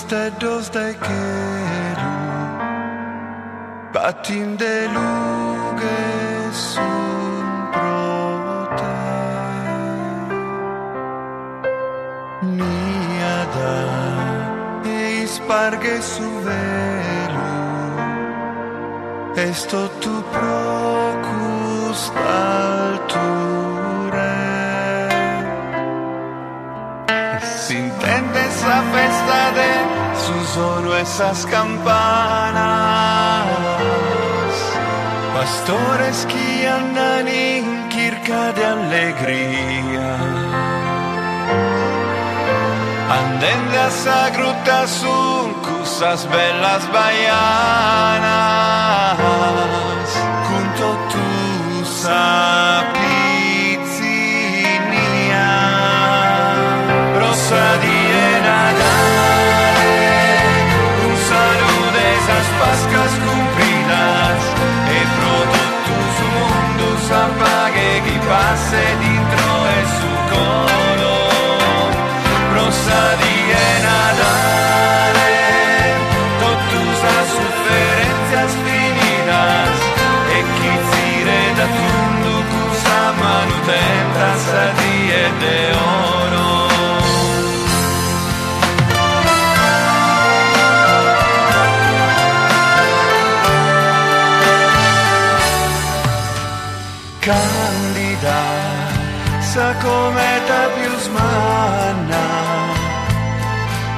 stedos de queru Batin de luge sun prote Niada e sparge su velu Esto tu procus alture S'intende esa festa de sus oro esas campanas Pastores que andan in kirka de alegría Andende a esa gruta sun cosas bellas baianas Junto tu sapizzinia Rosa di Nadale Un saludo de esas pascas cumplidas E prodotto su mundo s'apague chi passe dentro e su coro Rosa di Nadale Totus las sufferencias finidas E chi zire da tundu cusa manutentas a die de oro Candida, sa cometa più smanna,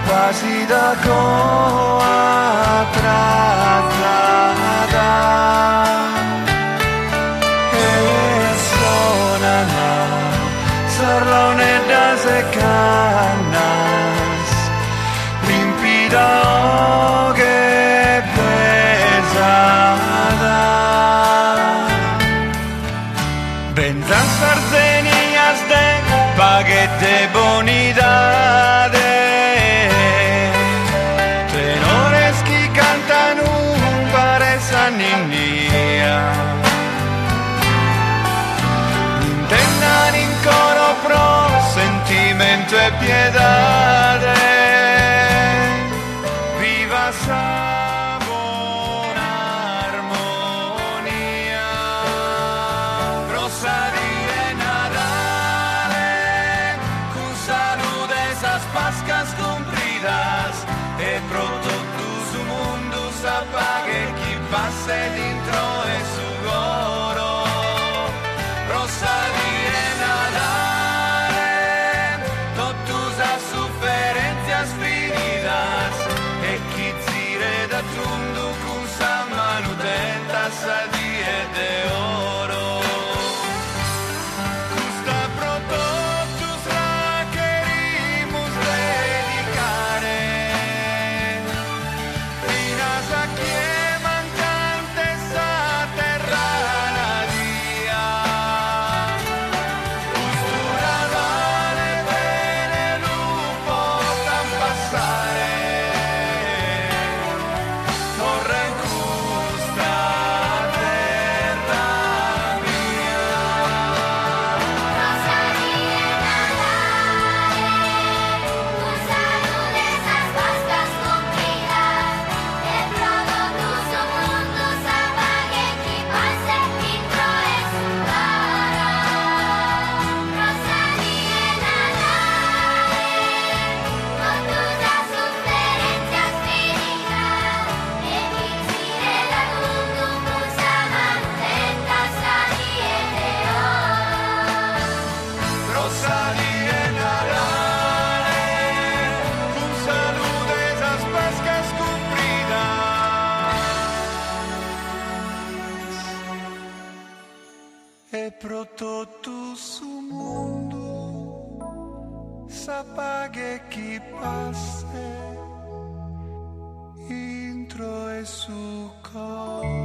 quasi da coa trattata, e sonana, sarlone da se cannas, limpida o che pesada. Vendrán sardenias de paguete bonidade Tenores que cantan un paresa niña Intendan in coro pro sentimento e piedade Viva pascas cumplidas e pronto tu su mundo s'apague chi passa dentro e su goro rosa di Nadale totus las sufferencias finidas e chi zire da tundu con sa manutentas a die de oro Prodotto su mundo s'apague chi passa intro e su coro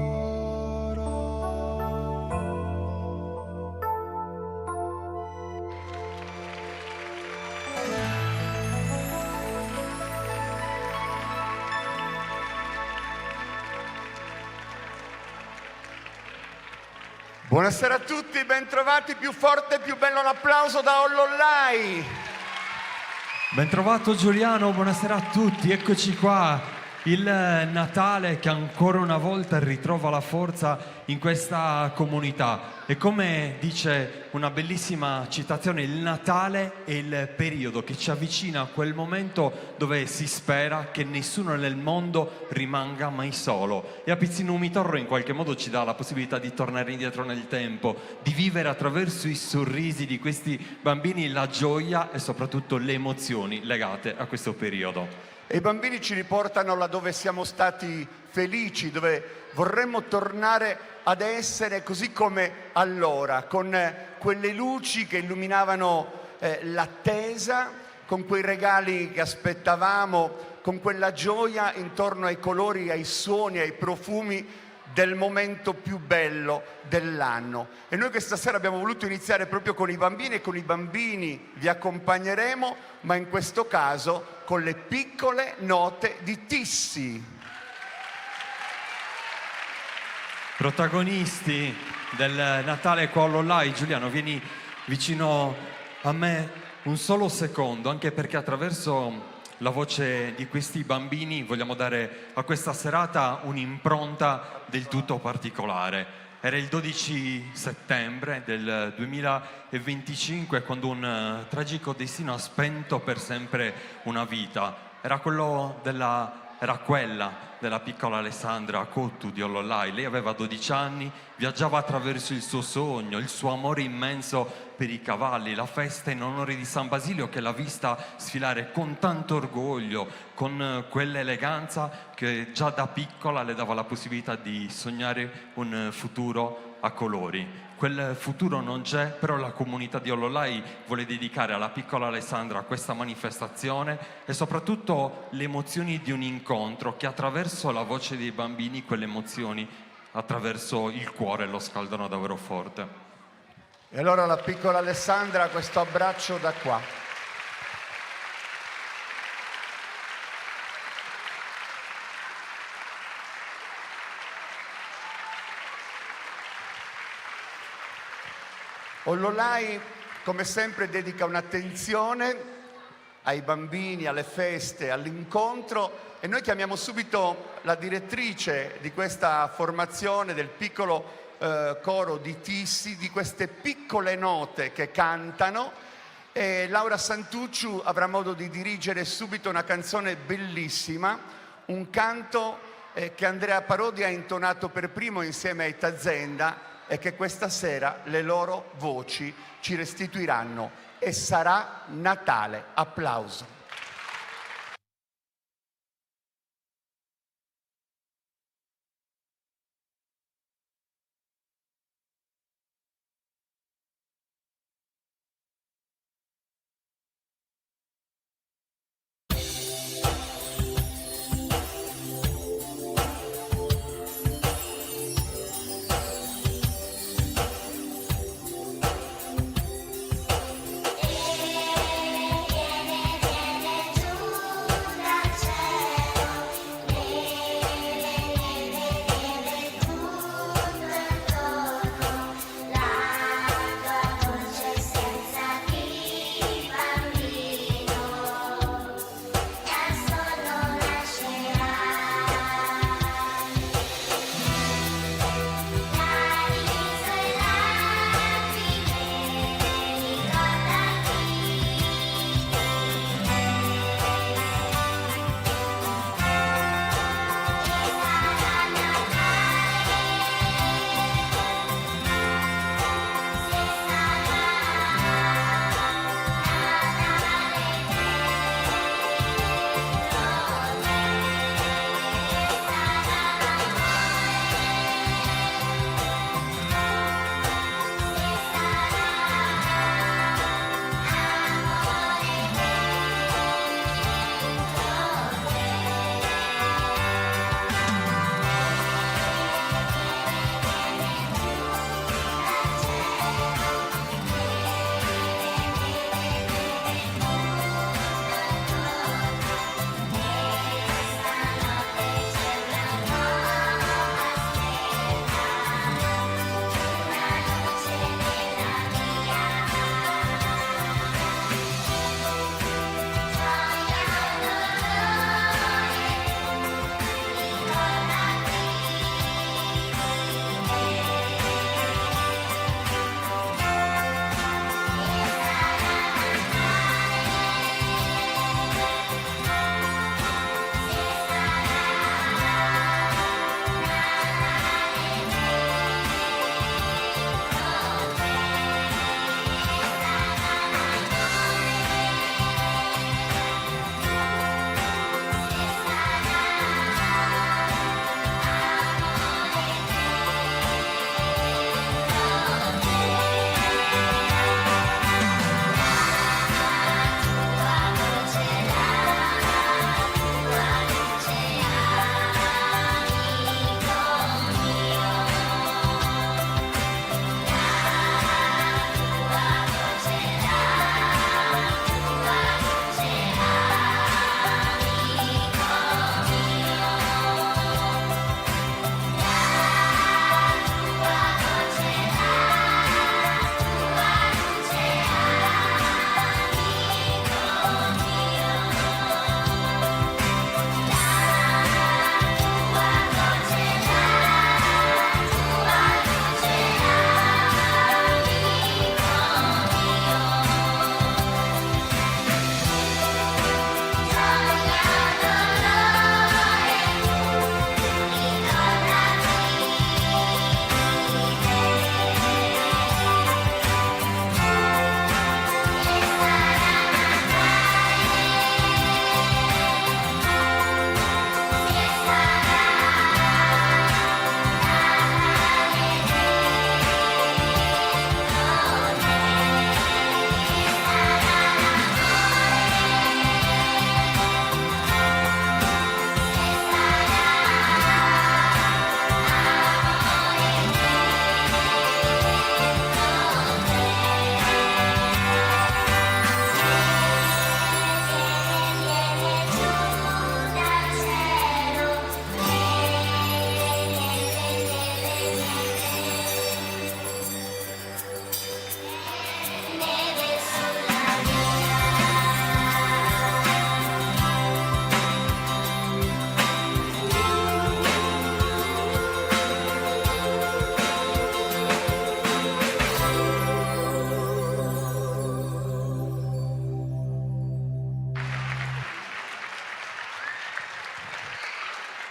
Buonasera a tutti, bentrovati, più forte e più bello l'applauso da Ollollai. Bentrovato Giuliano, buonasera a tutti, eccoci qua. Il Natale che ancora una volta ritrova la forza in questa comunità. E come dice una bellissima citazione, il Natale è il periodo che ci avvicina a quel momento dove si spera che nessuno nel mondo rimanga mai solo. E a Pizzinu Torro in qualche modo ci dà la possibilità di tornare indietro nel tempo, di vivere attraverso i sorrisi di questi bambini la gioia e soprattutto le emozioni legate a questo periodo. E i bambini ci riportano laddove siamo stati felici, dove vorremmo tornare ad essere così come allora, con quelle luci che illuminavano l'attesa, con quei regali che aspettavamo, con quella gioia intorno ai colori, ai suoni, ai profumi del momento più bello dell'anno. E noi questa sera abbiamo voluto iniziare proprio con i bambini, e con i bambini vi accompagneremo, ma in questo caso con le piccole note di Tissi. Protagonisti del Natale qua all'Ollai. Giuliano, vieni vicino a me un solo secondo, anche perché attraverso la voce di questi bambini vogliamo dare a questa serata un'impronta del tutto particolare. Era il 12 settembre del 2025 quando un tragico destino ha spento per sempre una vita. Era quella della piccola Alessandra Cottu di Ololai. Lei aveva 12 anni, viaggiava attraverso il suo sogno, il suo amore immenso per i cavalli, la festa in onore di San Basilio che l'ha vista sfilare con tanto orgoglio, con quell'eleganza che già da piccola le dava la possibilità di sognare un futuro a colori. Quel futuro non c'è, però la comunità di Ololai vuole dedicare alla piccola Alessandra questa manifestazione e soprattutto le emozioni di un incontro che attraverso la voce dei bambini, quelle emozioni attraverso il cuore lo scaldano davvero forte. E allora la piccola Alessandra, questo abbraccio da qua. Ololai, come sempre, dedica un'attenzione ai bambini, alle feste, all'incontro, e noi chiamiamo subito la direttrice di questa formazione del piccolo coro di Tissi, di queste piccole note che cantano, e Laura Santucciu avrà modo di dirigere subito una canzone bellissima, un canto che Andrea Parodi ha intonato per primo insieme ai Tazenda e che questa sera le loro voci ci restituiranno. E sarà Natale. Applauso.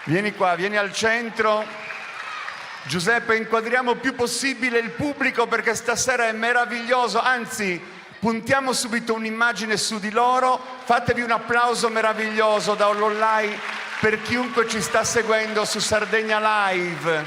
Vieni qua, vieni al centro. Giuseppe, inquadriamo più possibile il pubblico perché stasera è meraviglioso, anzi puntiamo subito un'immagine su di loro, fatevi un applauso meraviglioso da Ollollai per chiunque ci sta seguendo su Sardegna Live.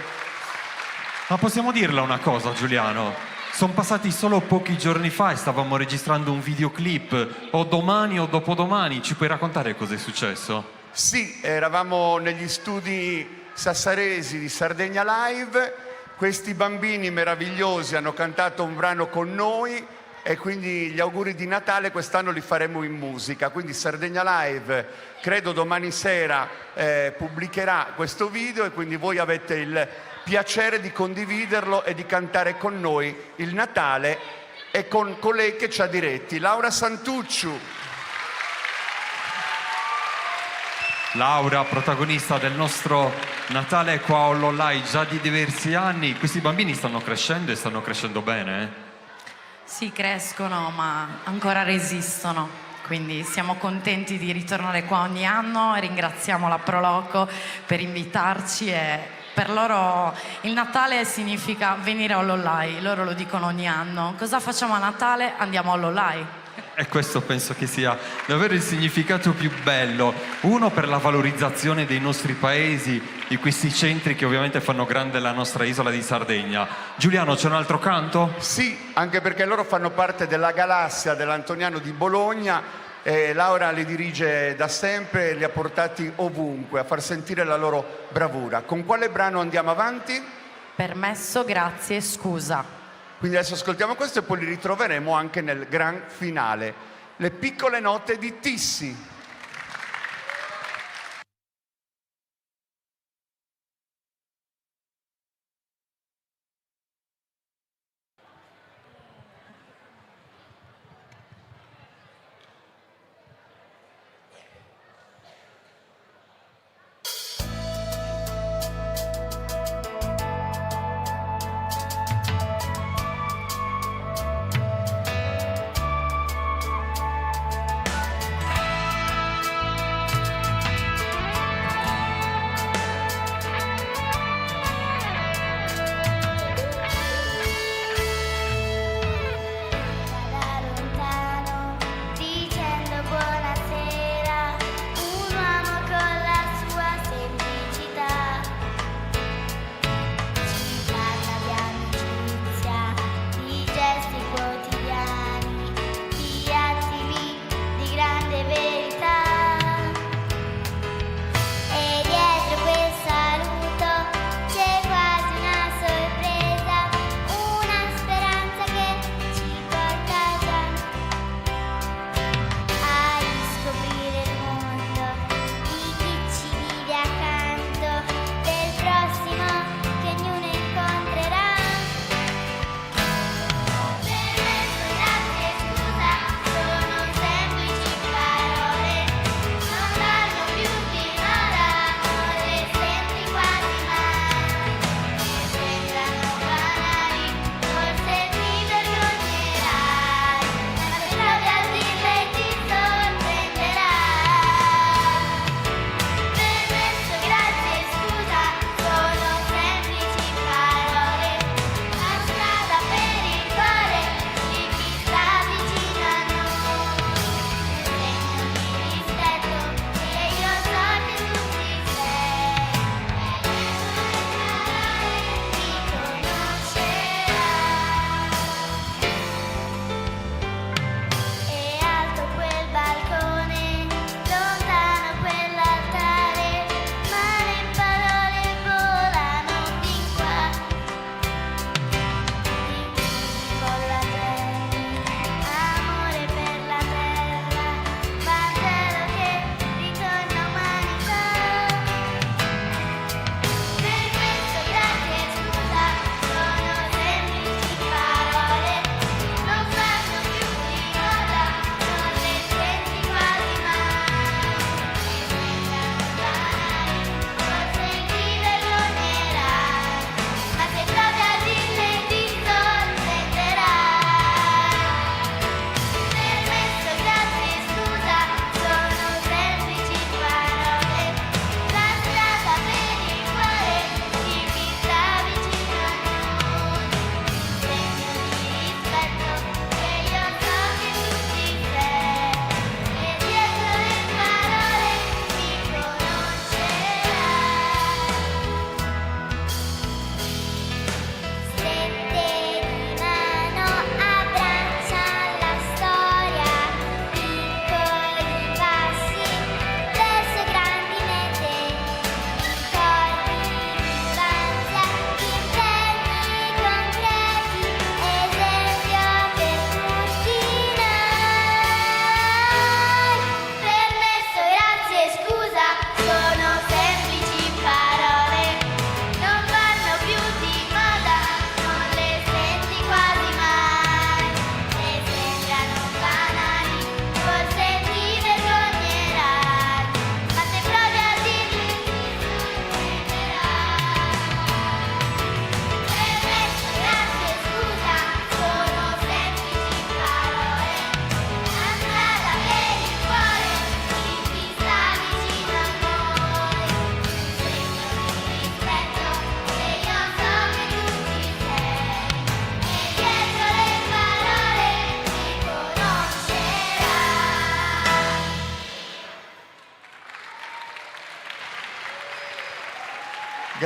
Ma possiamo dirla una cosa, Giuliano? Sono passati solo pochi giorni fa e stavamo registrando un videoclip. O domani o dopodomani, ci puoi raccontare cosa è successo? Sì, eravamo negli studi sassaresi di Sardegna Live, questi bambini meravigliosi hanno cantato un brano con noi e quindi gli auguri di Natale quest'anno li faremo in musica, quindi Sardegna Live credo domani sera pubblicherà questo video e quindi voi avete il piacere di condividerlo e di cantare con noi il Natale e con colei che ci ha diretti, Laura Santucciu. Laura, protagonista del nostro Natale qua a Ollollai già di diversi anni. Questi bambini stanno crescendo e stanno crescendo bene, eh? Sì, crescono, ma ancora resistono. Quindi siamo contenti di ritornare qua ogni anno e ringraziamo la Proloco per invitarci e per loro il Natale significa venire a Ollollai, loro lo dicono ogni anno. Cosa facciamo a Natale? Andiamo a Ollollai. E questo penso che sia davvero il significato più bello. Uno, per la valorizzazione dei nostri paesi, di questi centri che ovviamente fanno grande la nostra isola di Sardegna. Giuliano, c'è un altro canto? Sì, anche perché loro fanno parte della galassia dell'Antoniano di Bologna e Laura li dirige da sempre e li ha portati ovunque a far sentire la loro bravura. Con quale brano andiamo avanti? Permesso, grazie, scusa. Quindi adesso ascoltiamo questo e poi li ritroveremo anche nel gran finale. Le piccole note di Tissi.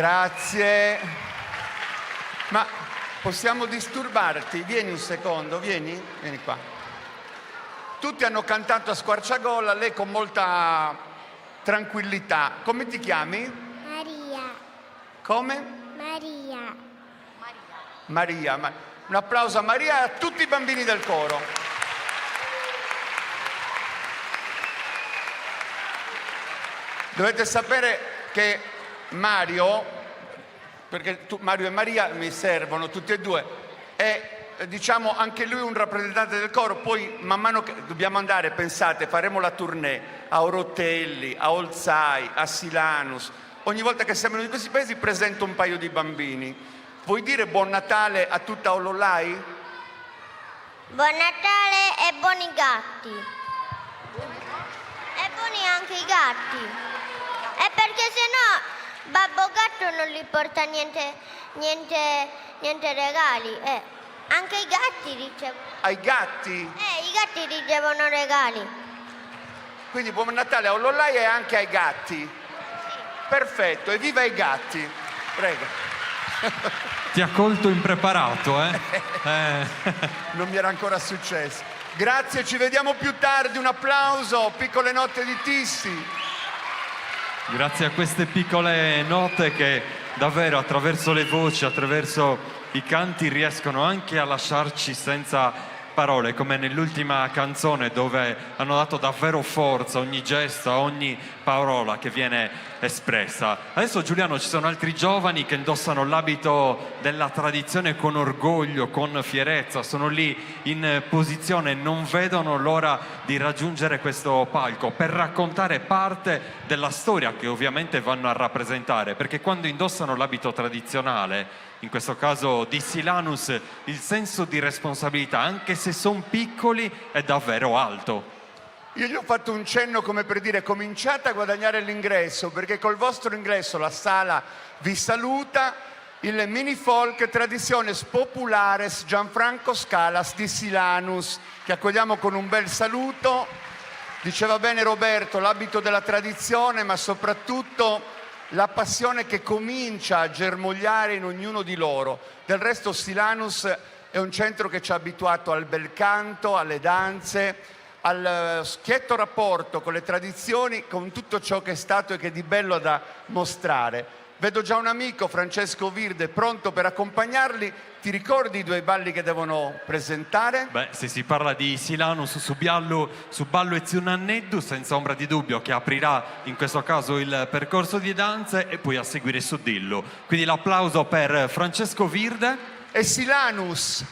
Grazie. Ma possiamo disturbarti? Vieni un secondo, vieni qua. Tutti hanno cantato a squarciagola, lei con molta tranquillità. Come ti chiami? Maria. Come? Maria. Maria. Un applauso a Maria e a tutti i bambini del coro. Dovete sapere che Mario, perché Mario e Maria mi servono tutti e due, è diciamo anche lui un rappresentante del coro. Poi man mano che dobbiamo andare, pensate, faremo la tournée a Orotelli, a Olzai, a Silanus. Ogni volta che siamo in questi paesi presento un paio di bambini. Vuoi dire buon Natale a tutta Ololai? Buon Natale e buoni gatti. E buoni anche i gatti. E perché sennò Babbo Gatto non gli porta niente regali. Anche i gatti ricevono. Ai gatti? I gatti ricevono regali. Quindi buon Natale a Ololai e anche ai gatti. Perfetto, evviva i gatti. Prego. Ti ha colto impreparato, eh? Non mi era ancora successo. Grazie, ci vediamo più tardi. Un applauso, Piccole Note di Tissi. Grazie a queste piccole note che davvero attraverso le voci, attraverso i canti riescono anche a lasciarci senza parole, come nell'ultima canzone dove hanno dato davvero forza a ogni gesto, a ogni parola che viene espressa. Adesso Giuliano, ci sono altri giovani che indossano l'abito della tradizione con orgoglio, con fierezza, sono lì in posizione, non vedono l'ora di raggiungere questo palco per raccontare parte della storia che ovviamente vanno a rappresentare, perché quando indossano l'abito tradizionale, in questo caso di Silanus, il senso di responsabilità, anche se sono piccoli, è davvero alto. Io gli ho fatto un cenno come per dire cominciate a guadagnare l'ingresso, perché col vostro ingresso la sala vi saluta. Il mini folk Tradiciones Populares Gianfranco Scalas di Silanus, che accogliamo con un bel saluto. Diceva bene Roberto, l'abito della tradizione, ma soprattutto la passione che comincia a germogliare in ognuno di loro. Del resto Silanus è un centro che ci ha abituato al bel canto, alle danze, al schietto rapporto con le tradizioni, con tutto ciò che è stato e che è di bello da mostrare. Vedo già un amico, Francesco Virde, pronto per accompagnarli. Ti ricordi i due balli che devono presentare? Beh, se si parla di Silanus su ballo e Zunanneddu, senza ombra di dubbio che aprirà in questo caso il percorso di danze, e poi a seguire su Dillo. Quindi l'applauso per Francesco Virde e Silanus.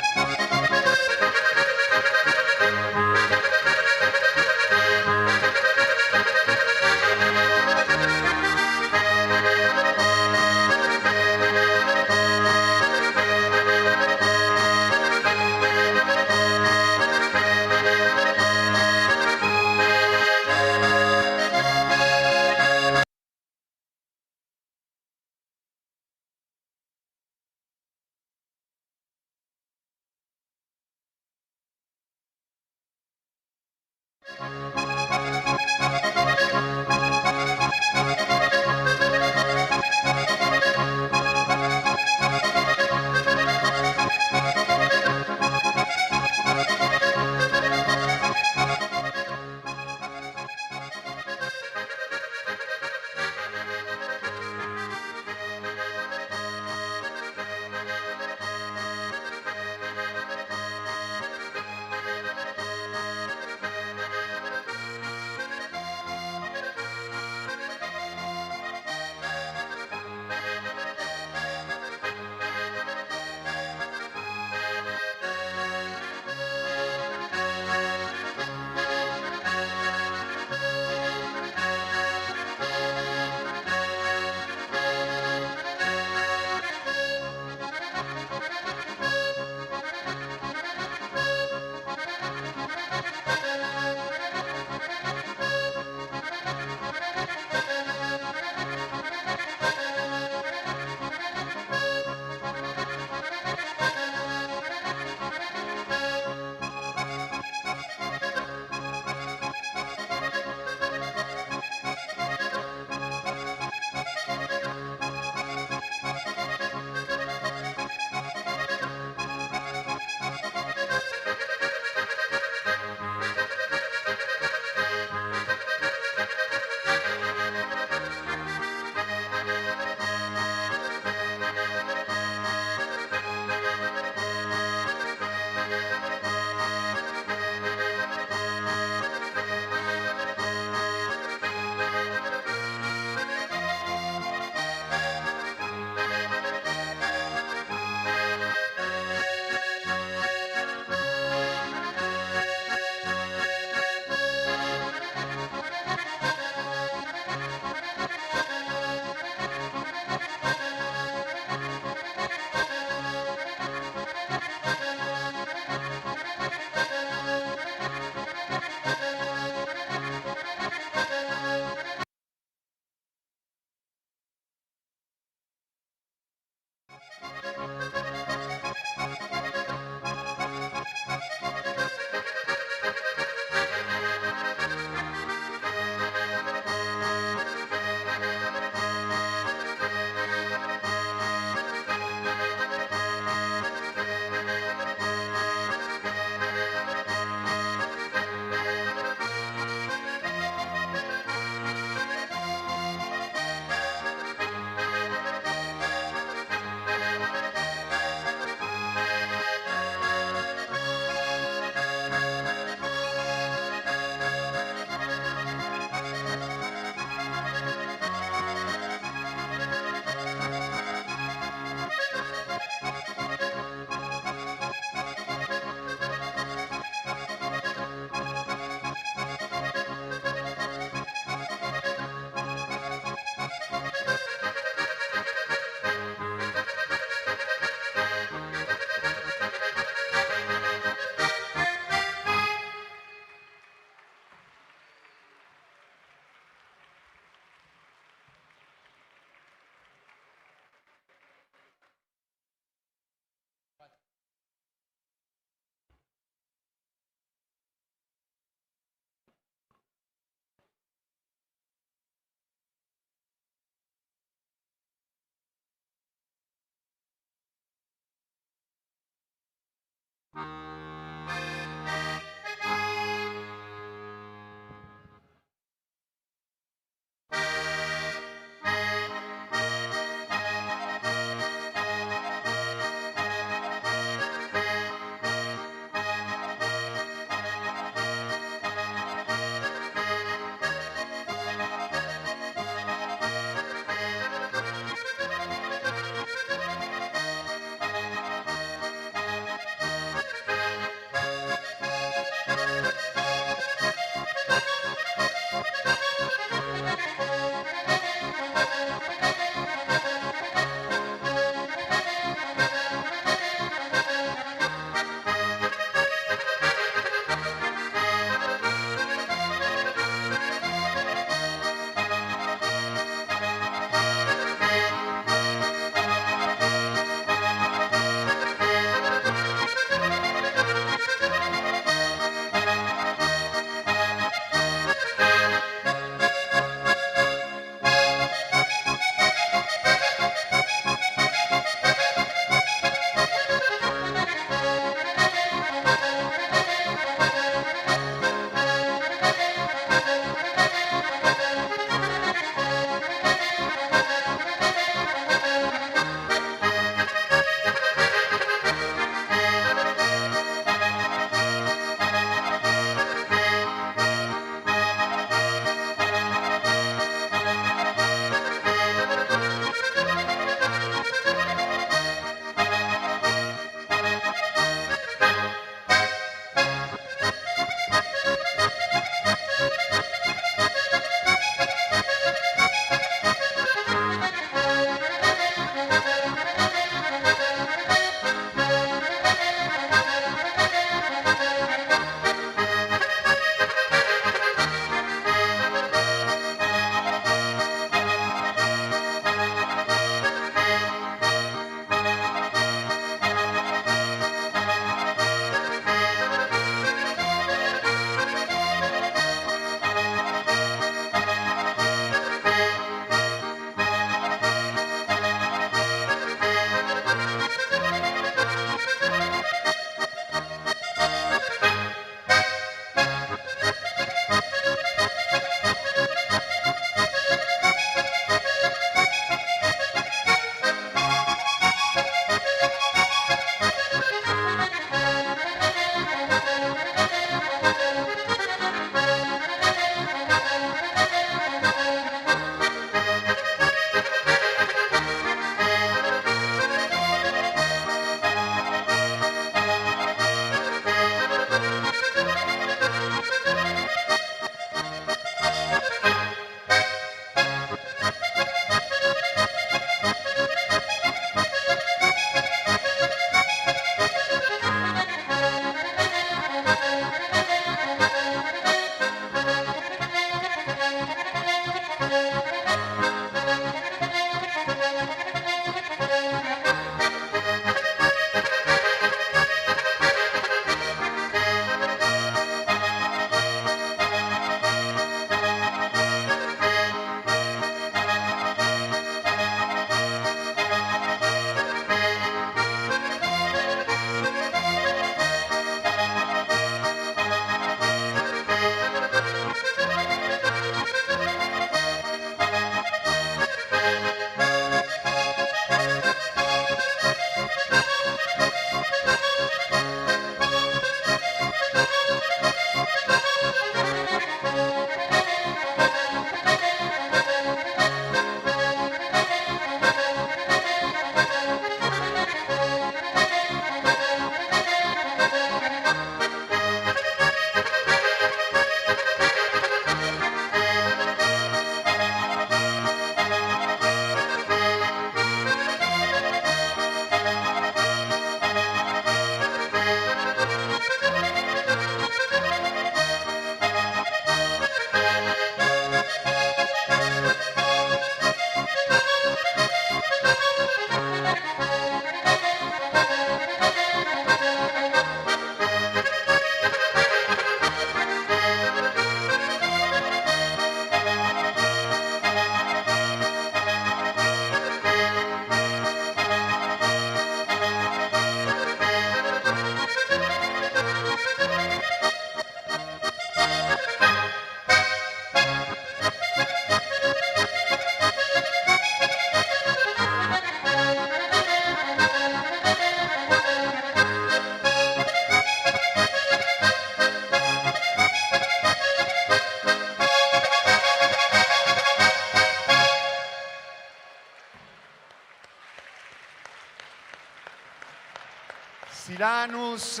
Silanus,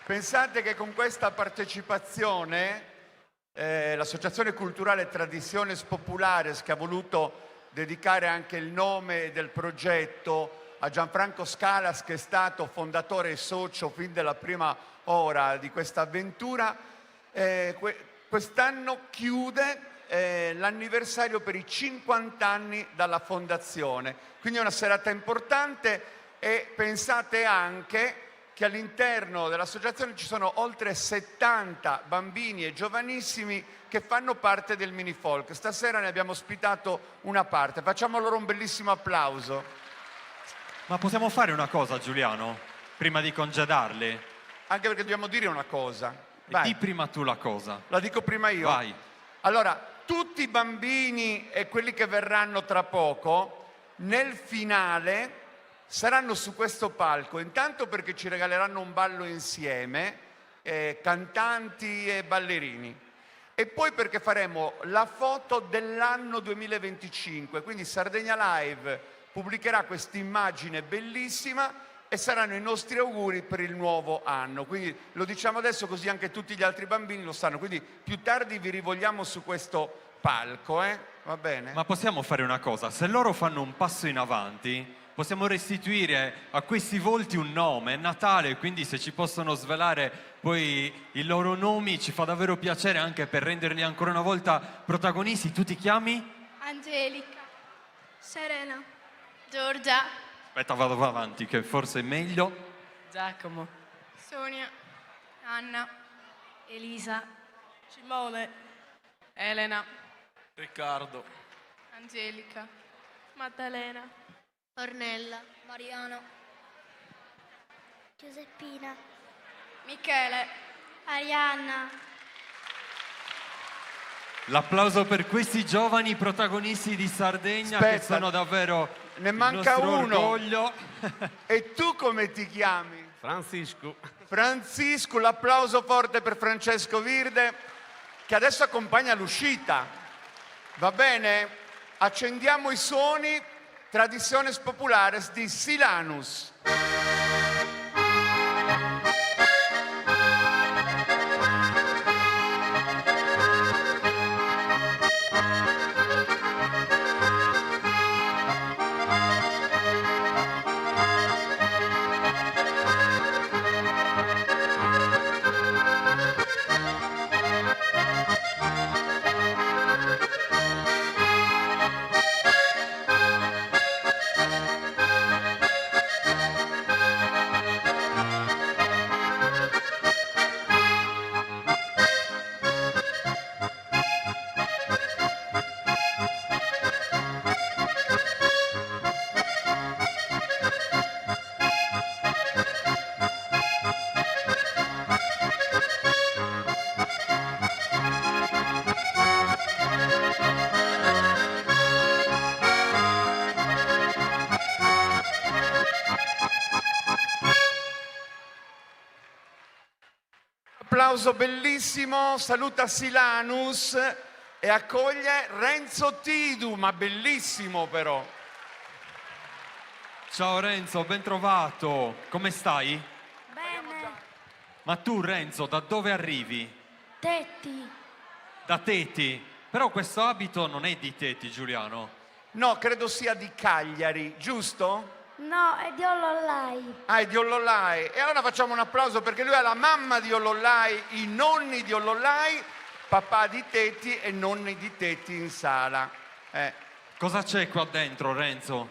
pensate che con questa partecipazione l'Associazione Culturale Tradiciones Populares, che ha voluto dedicare anche il nome del progetto a Gianfranco Scalas, che è stato fondatore e socio fin dalla prima ora di questa avventura, quest'anno chiude l'anniversario per i 50 anni dalla fondazione. Quindi è una serata importante e pensate anche che all'interno dell'associazione ci sono oltre 70 bambini e giovanissimi che fanno parte del mini folk. Stasera ne abbiamo ospitato una parte. Facciamo loro un bellissimo applauso. Ma possiamo fare una cosa, Giuliano, prima di congedarli? Anche perché dobbiamo dire una cosa. Di prima tu la cosa. La dico prima io. Vai. Allora, tutti i bambini e quelli che verranno tra poco, nel finale saranno su questo palco, intanto perché ci regaleranno un ballo insieme, cantanti e ballerini, e poi perché faremo la foto dell'anno 2025, quindi Sardegna Live pubblicherà questa immagine bellissima e saranno i nostri auguri per il nuovo anno. Quindi lo diciamo adesso così anche tutti gli altri bambini lo sanno, quindi più tardi vi rivogliamo su questo palco, va bene? Ma possiamo fare una cosa, se loro fanno un passo in avanti, possiamo restituire a questi volti un nome, è Natale, quindi se ci possono svelare poi i loro nomi ci fa davvero piacere, anche per renderli ancora una volta protagonisti. Tu ti chiami? Angelica, Serena, Giorgia, Aspetta, vado avanti, che forse è meglio. Giacomo, Sonia, Anna, Elisa, Simone, Elena, Riccardo, Angelica, Maddalena, Ornella, Mariano, Giuseppina, Michele, Arianna. L'applauso per questi giovani protagonisti di Sardegna, Aspetta, che sono davvero ne il manca nostro uno. orgoglio. E tu come ti chiami? Francisco. Francisco, l'applauso forte per Francesco Virde, che adesso accompagna l'uscita. Va bene? Accendiamo i suoni. Tradiciones Populares di Silanus. Applauso bellissimo, saluta Silanus e accoglie Renzo Tidu, ma bellissimo però. Ciao Renzo, ben trovato. Come stai? Bene. Ma tu Renzo, da dove arrivi? Tetti. Da Teti. Però questo abito non è di Teti, Giuliano. No, credo sia di Cagliari, giusto? No, è di Olollai. Ah, è di Olollai. E allora facciamo un applauso perché lui ha la mamma di Olollai, i nonni di Olollai, papà di Teti e nonni di Teti in sala. Cosa c'è qua dentro, Renzo?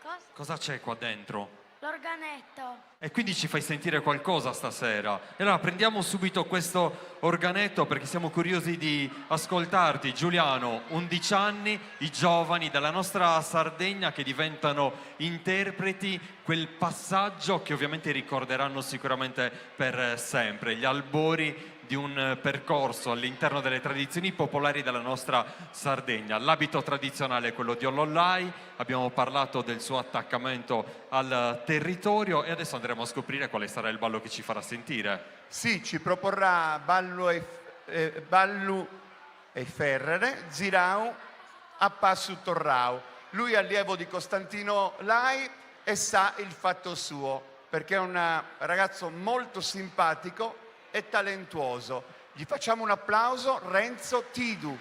Cosa? Cosa c'è qua dentro? L'organetto. E quindi ci fai sentire qualcosa stasera. E allora prendiamo subito questo organetto perché siamo curiosi di ascoltarti. Giuliano, 11 anni, i giovani della nostra Sardegna che diventano interpreti, quel passaggio che ovviamente ricorderanno sicuramente per sempre, gli albori di un percorso all'interno delle tradizioni popolari della nostra Sardegna. L'abito tradizionale è quello di Olollai, abbiamo parlato del suo attaccamento al territorio e adesso andremo a scoprire quale sarà il ballo che ci farà sentire. Sì, ci proporrà Ballu e Ferrere, Zirau, a Passu Torrau. Lui è allievo di Costantino Lai e sa il fatto suo. perché è un ragazzo molto simpatico e talentuoso. Gli facciamo un applauso, Renzo Tidu.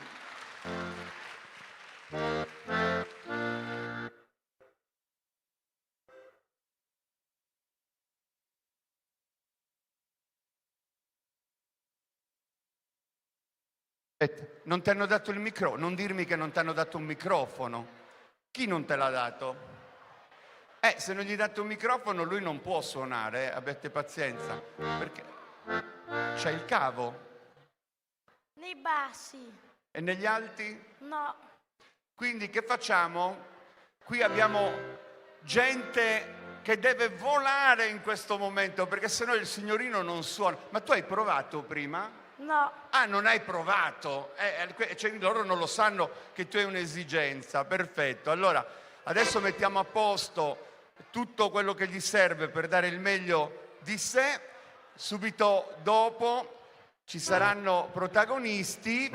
Non ti hanno dato il microfono, non dirmi che non ti hanno dato un microfono. Chi non te l'ha dato? Se non gli date un microfono lui non può suonare, abbiate pazienza, perché c'è il cavo. Nei bassi. E negli alti? No. Quindi che facciamo? Qui abbiamo gente che deve volare in questo momento, perché sennò il signorino non suona. Ma tu hai provato prima? No. Ah, non hai provato? Cioè, loro non lo sanno che tu hai un'esigenza. Perfetto. Allora, adesso mettiamo a posto tutto quello che gli serve per dare il meglio di sé. Subito dopo ci saranno protagonisti,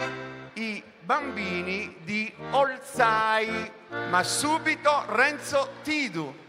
i bambini di Olzai. Ma subito Renzo Tidu.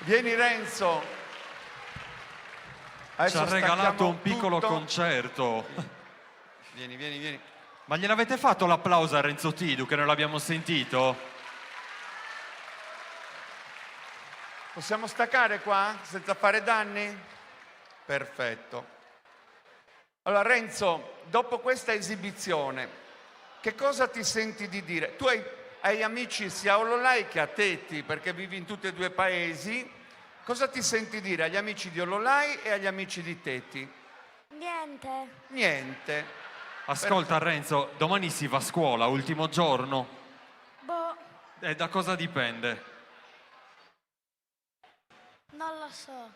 Vieni Renzo. Ci Adesso ha regalato stacchiamo un piccolo tutto. concerto. Vieni, vieni, vieni. Ma gliel'avete fatto l'applauso a Renzo Tidu che non l'abbiamo sentito? Possiamo staccare qua senza fare danni? Perfetto. Allora Renzo, dopo questa esibizione, che cosa ti senti di dire? Tu hai amici sia a Ololai che a Teti, perché vivi in tutti e due paesi. Cosa ti senti dire agli amici di Ololai e agli amici di Teti? Niente. Niente. Ascolta Renzo, domani si va a scuola, ultimo giorno. Boh, Da cosa dipende? non lo so.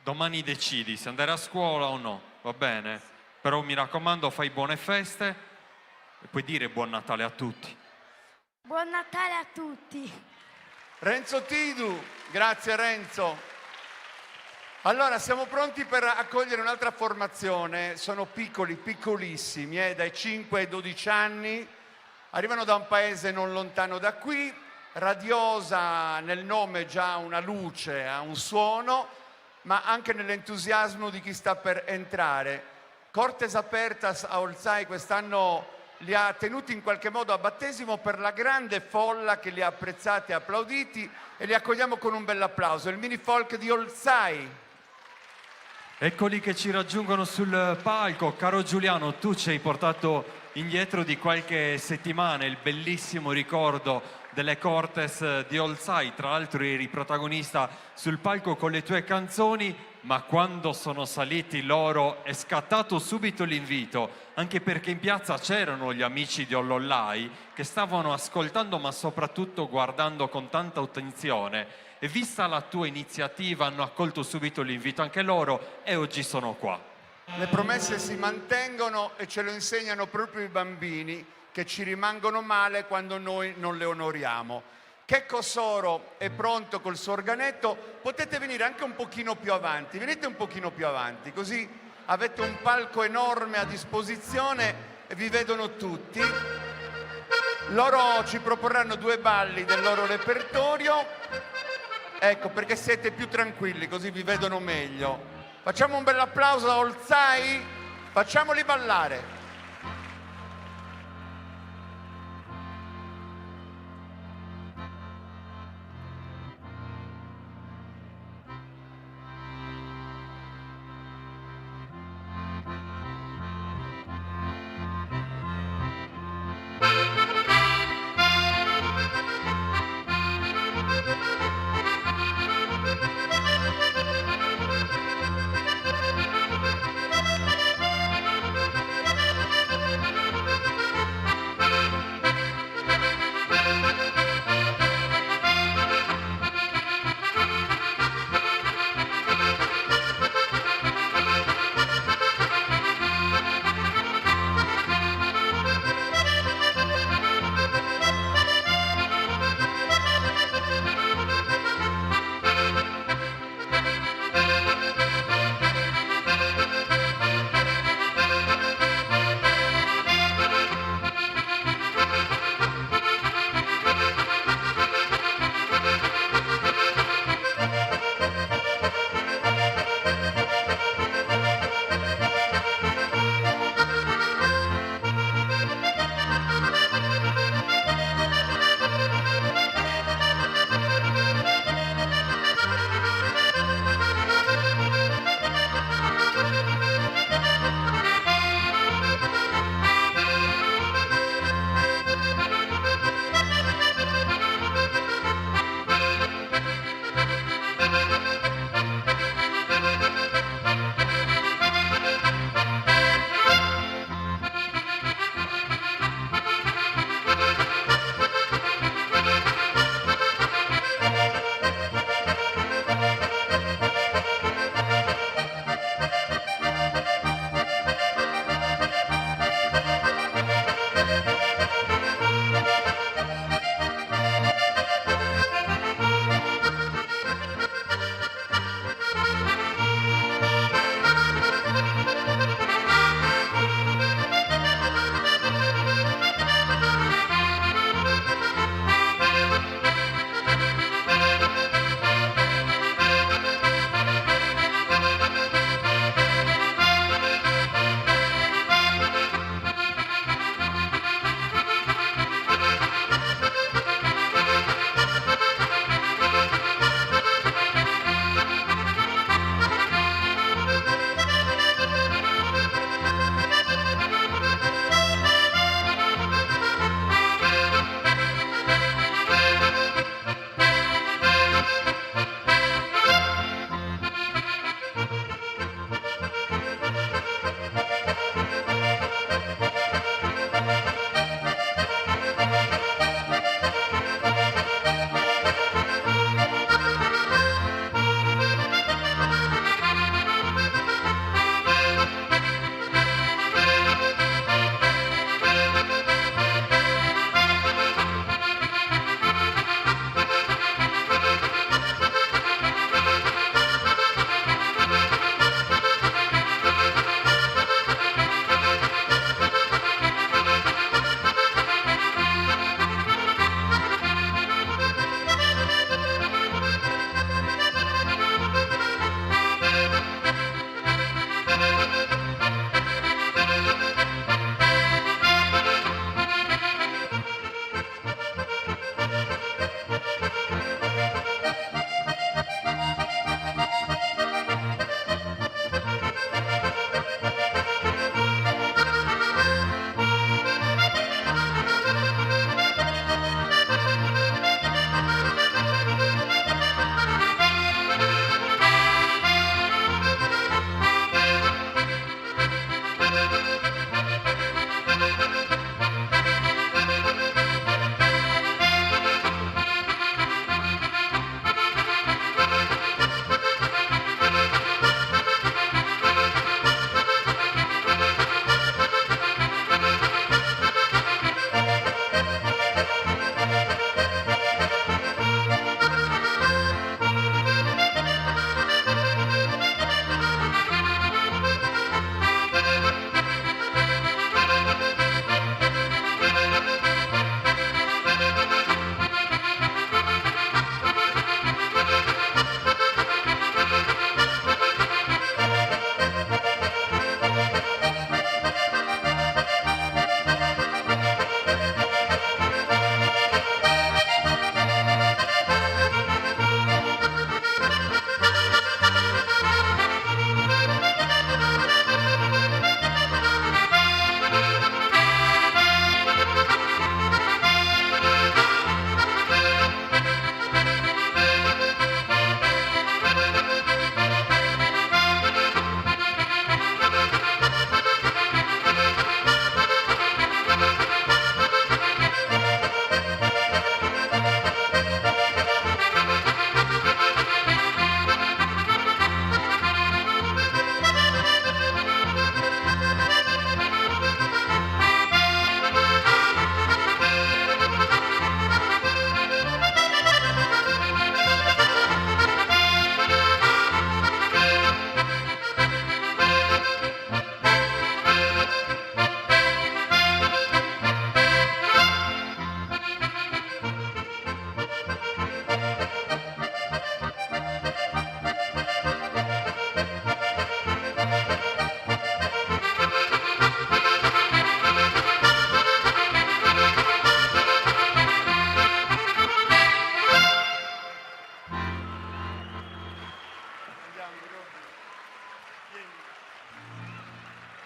Domani decidi se andare a scuola o no, va bene? Però mi raccomando, fai buone feste e puoi dire buon Natale a tutti. Buon Natale a tutti. Renzo Tidu, grazie Renzo. Allora, siamo pronti per accogliere un'altra formazione. Sono piccoli, piccolissimi, dai 5 ai 12 anni. Arrivano da un paese non lontano da qui. Radiosa nel nome già una luce, ha un suono, ma anche nell'entusiasmo di chi sta per entrare. Cortes Apertas a Olzai quest'anno li ha tenuti in qualche modo a battesimo per la grande folla che li ha apprezzati e applauditi, e li accogliamo con un bel applauso. Il mini folk di Olzai. Eccoli che ci raggiungono sul palco. Caro Giuliano, tu ci hai portato indietro di qualche settimana il bellissimo ricordo delle Cortes di Olzai. Tra l'altro eri protagonista sul palco con le tue canzoni, ma quando sono saliti loro è scattato subito l'invito, anche perché in piazza c'erano gli amici di Ololai che stavano ascoltando ma soprattutto guardando con tanta attenzione, e vista la tua iniziativa hanno accolto subito l'invito anche loro e oggi sono qua. Le promesse si mantengono e ce lo insegnano proprio i bambini, che ci rimangono male quando noi non le onoriamo. Checco Soro è pronto col suo organetto. Potete venire anche un pochino più avanti, venite un pochino più avanti, così avete un palco enorme a disposizione e vi vedono tutti. Loro ci proporranno 2 balli del loro repertorio, ecco, perché siete più tranquilli, così vi vedono meglio. Facciamo un bel applauso a Olzai, facciamoli ballare.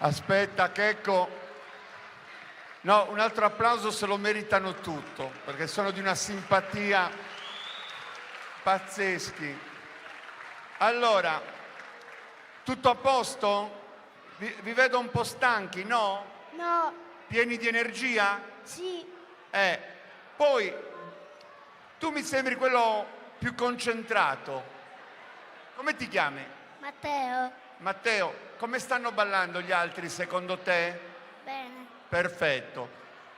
Aspetta, Checco. No, un altro applauso se lo meritano tutto, perché sono di una simpatia pazzeschi. Allora, tutto a posto? Vi vedo un po' stanchi, no? No, Pieni di energia? sì, Poi, tu mi sembri quello più concentrato. Come ti chiami? Matteo, Matteo, come stanno ballando gli altri secondo te? bene. Perfetto.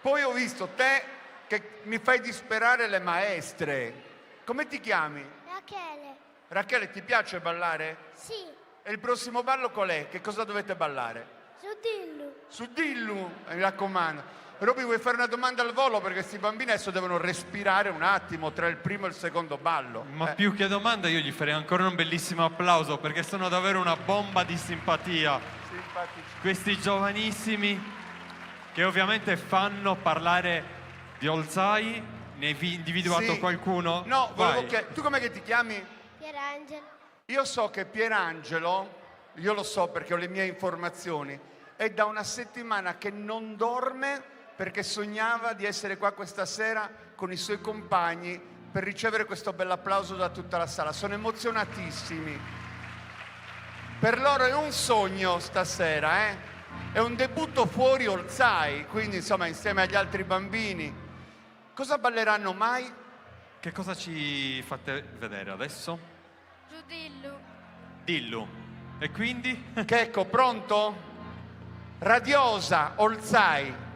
Poi ho visto te che mi fai disperare le maestre. Come ti chiami? Rachele, Rachele, ti piace ballare? sì, E il prossimo ballo qual è? Che cosa dovete ballare? su dillo. Su Dillu, mi raccomando. Roby, vuoi fare una domanda al volo? Perché questi bambini adesso devono respirare un attimo tra il primo e il secondo ballo. Ma più che domanda io gli farei ancora un bellissimo applauso perché sono davvero una bomba di simpatia. Simpatici. Questi giovanissimi che ovviamente fanno parlare di Olzai, ne hai individuato Sì. qualcuno? No, volevo Vai. chiedere, tu com'è che ti chiami? Pierangelo, Io so che Pierangelo, io lo so perché ho le mie informazioni, è da una settimana che non dorme perché sognava di essere qua questa sera con i suoi compagni per ricevere questo bell'applauso da tutta la sala. Sono emozionatissimi. Per loro è un sogno stasera, eh? È un debutto fuori Olzai, quindi insomma insieme agli altri bambini. Cosa balleranno mai? Che cosa ci fate vedere adesso? su dillo. Dillu. E quindi? Checco, pronto? Radiosa, Olzai.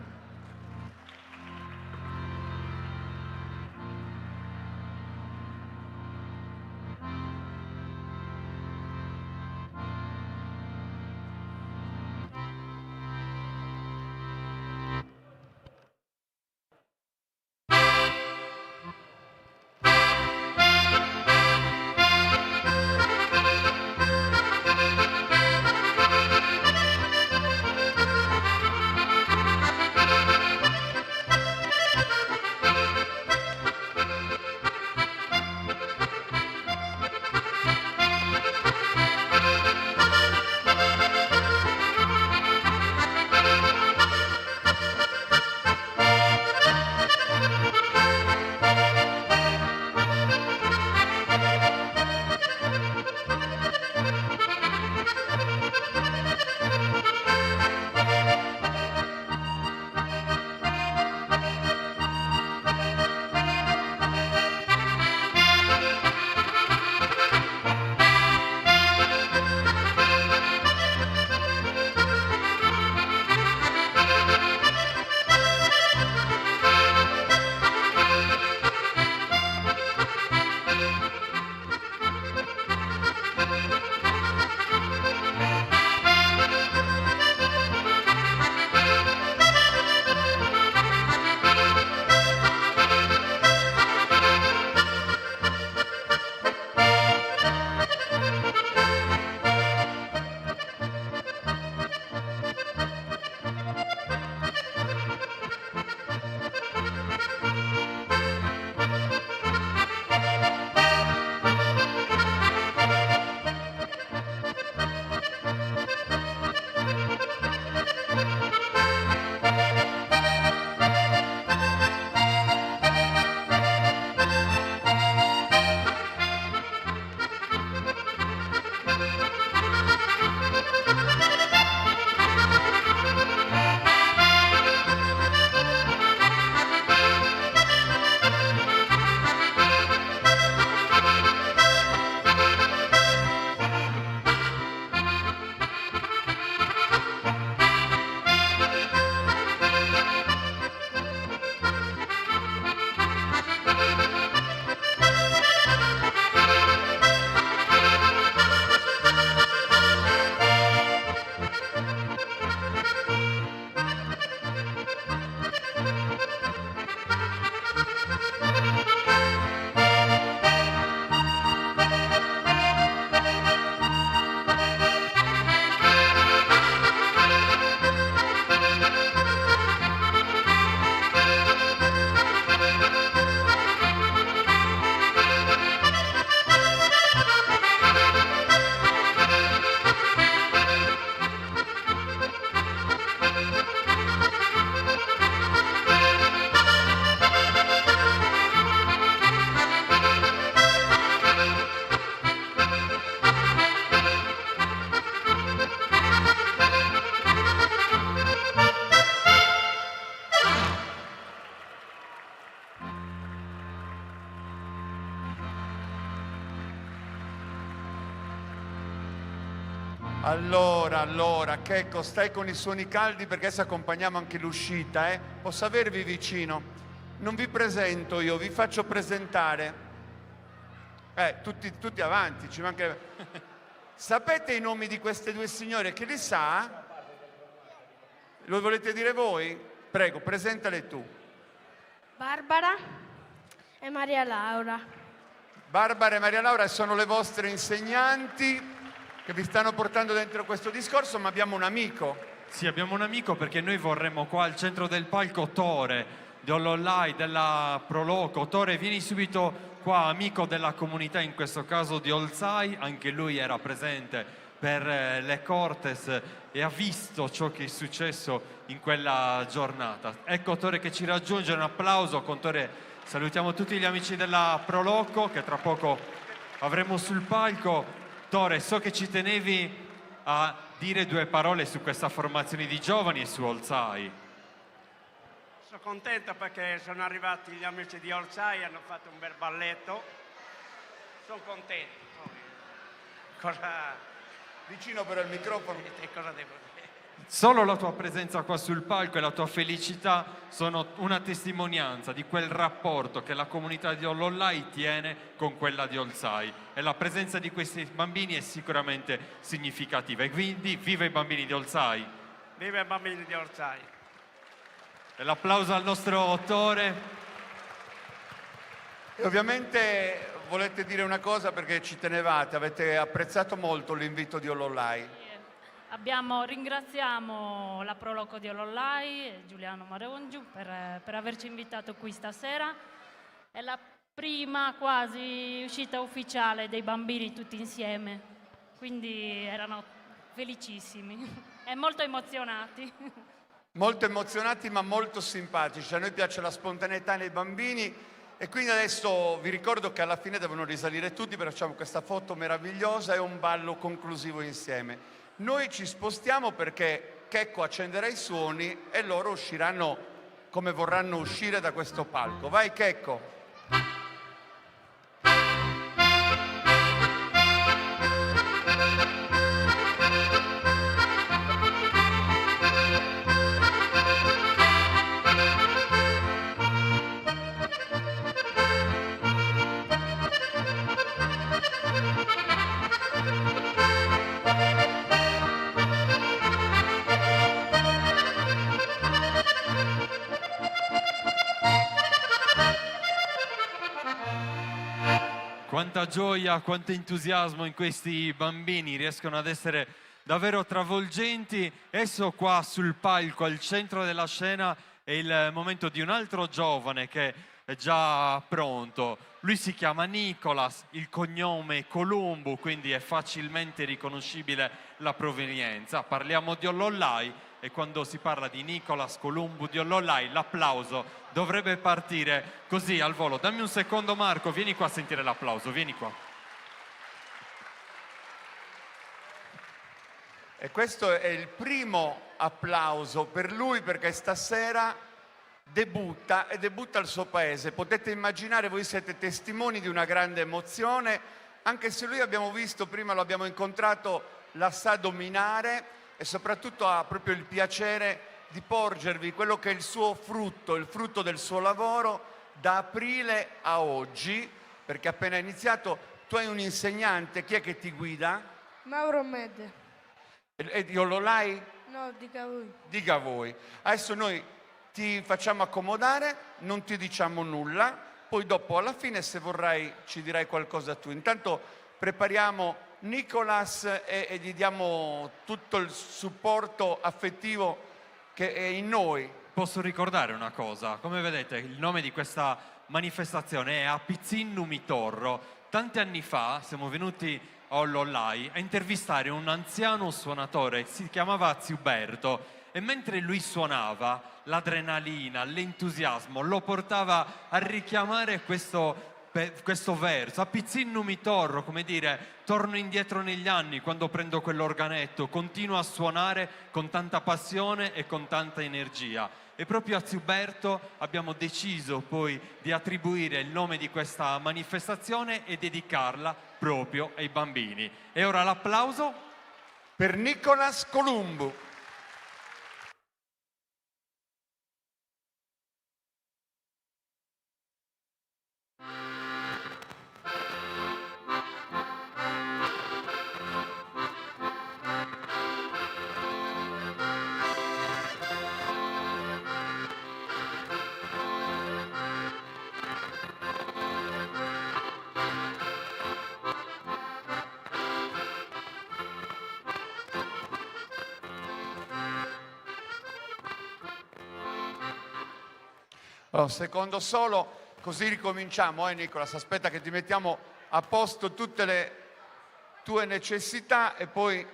Allora, Checco, stai con i suoni caldi perché adesso accompagniamo anche l'uscita, eh? Posso avervi vicino? Non vi presento io, vi faccio presentare. Tutti avanti, ci manca... Sapete i nomi di queste due signore? Chi li sa? Lo volete dire voi? Prego, presentale tu. Barbara e Maria Laura. Barbara e Maria Laura sono le vostre insegnanti che vi stanno portando dentro questo discorso, ma abbiamo un amico. Sì, abbiamo un amico perché noi vorremmo qua al centro del palco Tore, di Ollolai, della Proloco. Tore, vieni subito qua, amico della comunità, in questo caso di Olzai, anche lui era presente per le Cortes e ha visto ciò che è successo in quella giornata. Ecco Tore che ci raggiunge, un applauso. Con Tore salutiamo tutti gli amici della Proloco che tra poco avremo sul palco. Tore, so che ci tenevi a dire due parole su questa formazione di giovani e su Olzai. Sono contento perché sono arrivati gli amici di Olzai, hanno fatto un bel balletto. Sono contento. Cosa... Vicino però al microfono. Cosa devo dire? Solo la tua presenza qua sul palco e la tua felicità sono una testimonianza di quel rapporto che la comunità di Ollolai tiene con quella di Olzai, e la presenza di questi bambini è sicuramente significativa. E quindi viva i bambini di Olzai! Viva i bambini di Olzai! E l'applauso al nostro Tore. E ovviamente volete dire una cosa perché ci tenevate, avete apprezzato molto l'invito di Ollolai. Ringraziamo la Proloco di Ollolai e Giuliano Marongiu per averci invitato qui stasera. È la prima quasi uscita ufficiale dei bambini tutti insieme, quindi erano felicissimi e molto emozionati. Molto emozionati ma molto simpatici. A noi piace la spontaneità nei bambini e quindi adesso vi ricordo che alla fine devono risalire tutti perché facciamo questa foto meravigliosa e un ballo conclusivo insieme. Noi ci spostiamo perché Checco accenderà i suoni e loro usciranno come vorranno uscire da questo palco. Vai Checco! Quanta gioia, quanto entusiasmo in questi bambini, riescono ad essere davvero travolgenti. Adesso qua sul palco, al centro della scena, è il momento di un altro giovane che è già pronto. Lui si chiama Nicolas, il cognome è Columbu, quindi è facilmente riconoscibile la provenienza. Parliamo di Ollolai e quando si parla di Nicolas Columbu di Ollolai l'applauso dovrebbe partire così al volo. Dammi un secondo Marco, vieni qua a sentire l'applauso, vieni qua. E questo è il primo applauso per lui perché stasera debutta e debutta al suo paese. Potete immaginare, voi siete testimoni di una grande emozione, anche se lui abbiamo visto, prima lo abbiamo incontrato, la sa dominare e soprattutto ha proprio il piacere di porgervi quello che è il suo frutto, il frutto del suo lavoro da aprile a oggi, perché appena iniziato. Tu hai un insegnante, chi è che ti guida? Mauro Mede. E di Ollolai? No, dica voi. Dica voi. Adesso noi ti facciamo accomodare, non ti diciamo nulla, poi dopo alla fine se vorrai ci dirai qualcosa tu. Intanto prepariamo Nicolas e gli diamo tutto il supporto affettivo che è in noi. Posso ricordare una cosa? Come vedete il nome di questa manifestazione è Apizzin Numitorro. Tanti anni fa siamo venuti a Ollolai a intervistare un anziano suonatore, si chiamava Ziuberto, e mentre lui suonava l'adrenalina, l'entusiasmo lo portava a richiamare questo verso, Apizzin Numitorro, come dire, torno indietro negli anni quando prendo quell'organetto, continuo a suonare con tanta passione e con tanta energia. E proprio a Ziuberto abbiamo deciso poi di attribuire il nome di questa manifestazione e dedicarla proprio ai bambini. E ora l'applauso. per Nicolas Columbu. Un secondo solo, così ricominciamo, Nicolas, aspetta che ti mettiamo a posto tutte le tue necessità e poi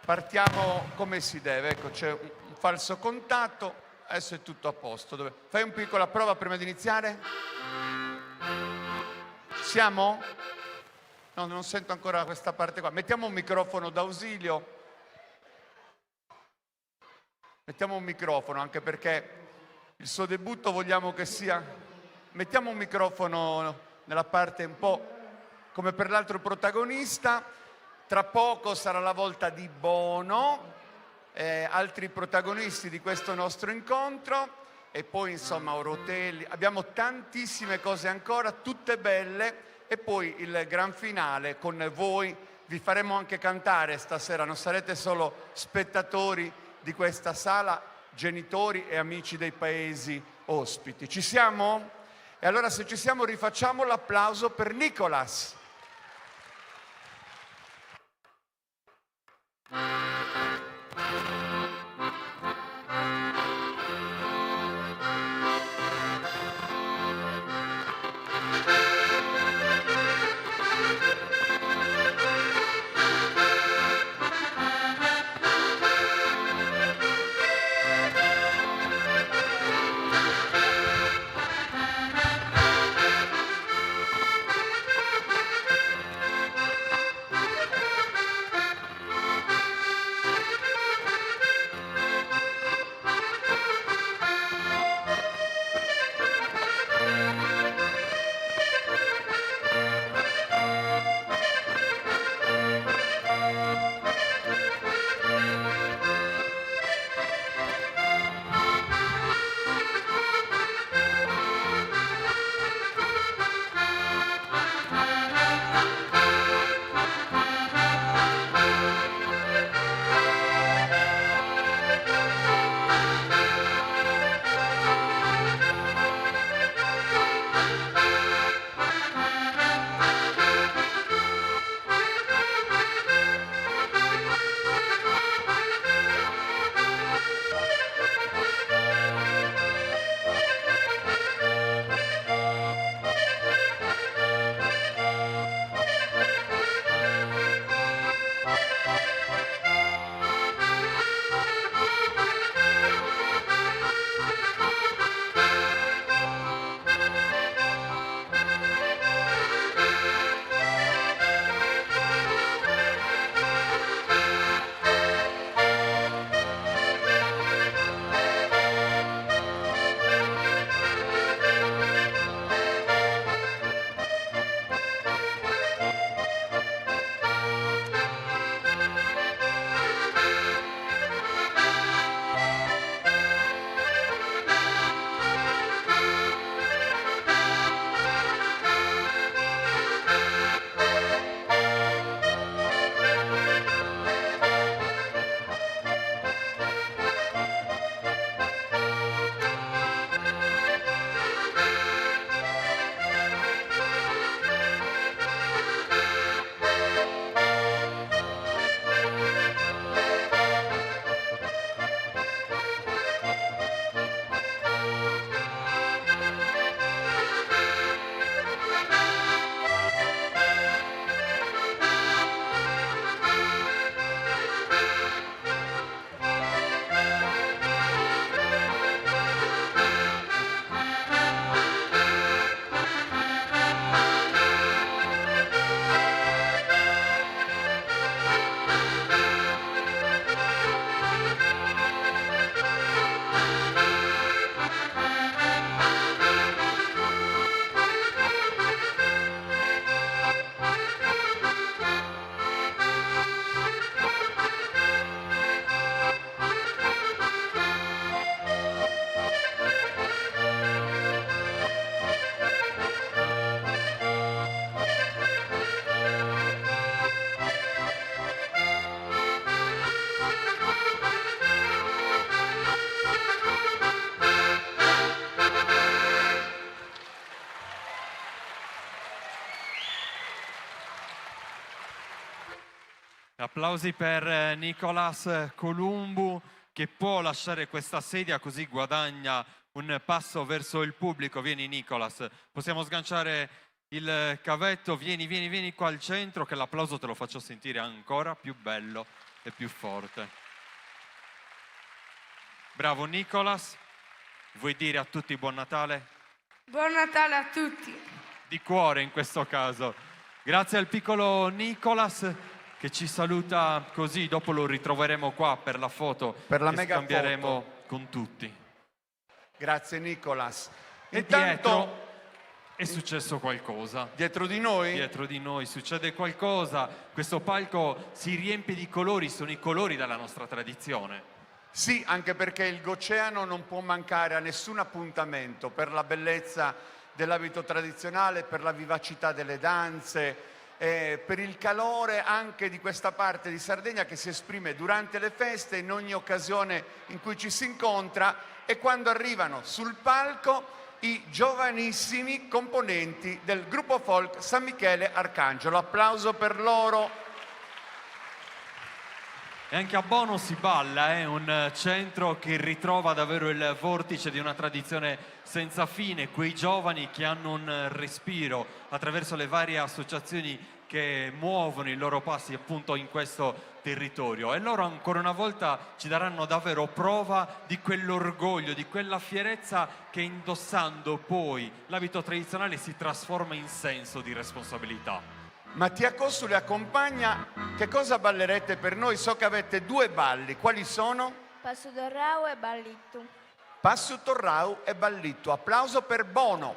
partiamo come si deve. Ecco, c'è un falso contatto, adesso è tutto a posto. Fai una piccola prova prima di iniziare? Ci siamo? No, non sento ancora questa parte qua. Mettiamo un microfono d'ausilio. Mettiamo un microfono, anche perché il suo debutto vogliamo che sia... Mettiamo un microfono nella parte un po' come per l'altro protagonista. Tra poco sarà la volta di Bono, altri protagonisti di questo nostro incontro e poi insomma Orotelli. Abbiamo tantissime cose ancora, tutte belle, e poi il gran finale con voi. Vi faremo anche cantare stasera, non sarete solo spettatori di questa sala, genitori e amici dei paesi ospiti. Ci siamo? E allora se ci siamo rifacciamo l'applauso per Nicolas. Applausi per Nicolas Columbu che può lasciare questa sedia così guadagna un passo verso il pubblico. Vieni Nicolas, possiamo sganciare il cavetto, vieni qua al centro che l'applauso te lo faccio sentire ancora più bello e più forte. Bravo Nicolas, vuoi dire a tutti buon Natale? Buon Natale a tutti. Di cuore in questo caso. Grazie al piccolo Nicolas che ci saluta così, dopo lo ritroveremo qua per la foto Per la che mega scambieremo foto. con tutti. Grazie Nicolas. E Intanto dietro è successo qualcosa. dietro di noi Dietro di noi succede qualcosa, questo palco si riempie di colori, sono i colori della nostra tradizione. sì, anche perché il Goceano non può mancare a nessun appuntamento per la bellezza dell'abito tradizionale, per la vivacità delle danze, per il calore anche di questa parte di Sardegna che si esprime durante le feste, in ogni occasione in cui ci si incontra e quando arrivano sul palco i giovanissimi componenti del gruppo folk San Michele Arcangelo. Applauso per loro. E anche a Bono si balla, è un centro che ritrova davvero il vortice di una tradizione senza fine, quei giovani che hanno un respiro attraverso le varie associazioni che muovono i loro passi appunto in questo territorio e loro ancora una volta ci daranno davvero prova di quell'orgoglio, di quella fierezza che indossando poi l'abito tradizionale si trasforma in senso di responsabilità. Mattia Cossu le accompagna. Che cosa ballerete per noi? So che avete due balli. Quali sono? Passo Dorrau e Ballito. Passu Torrau e Ballitto. Applauso per Bono.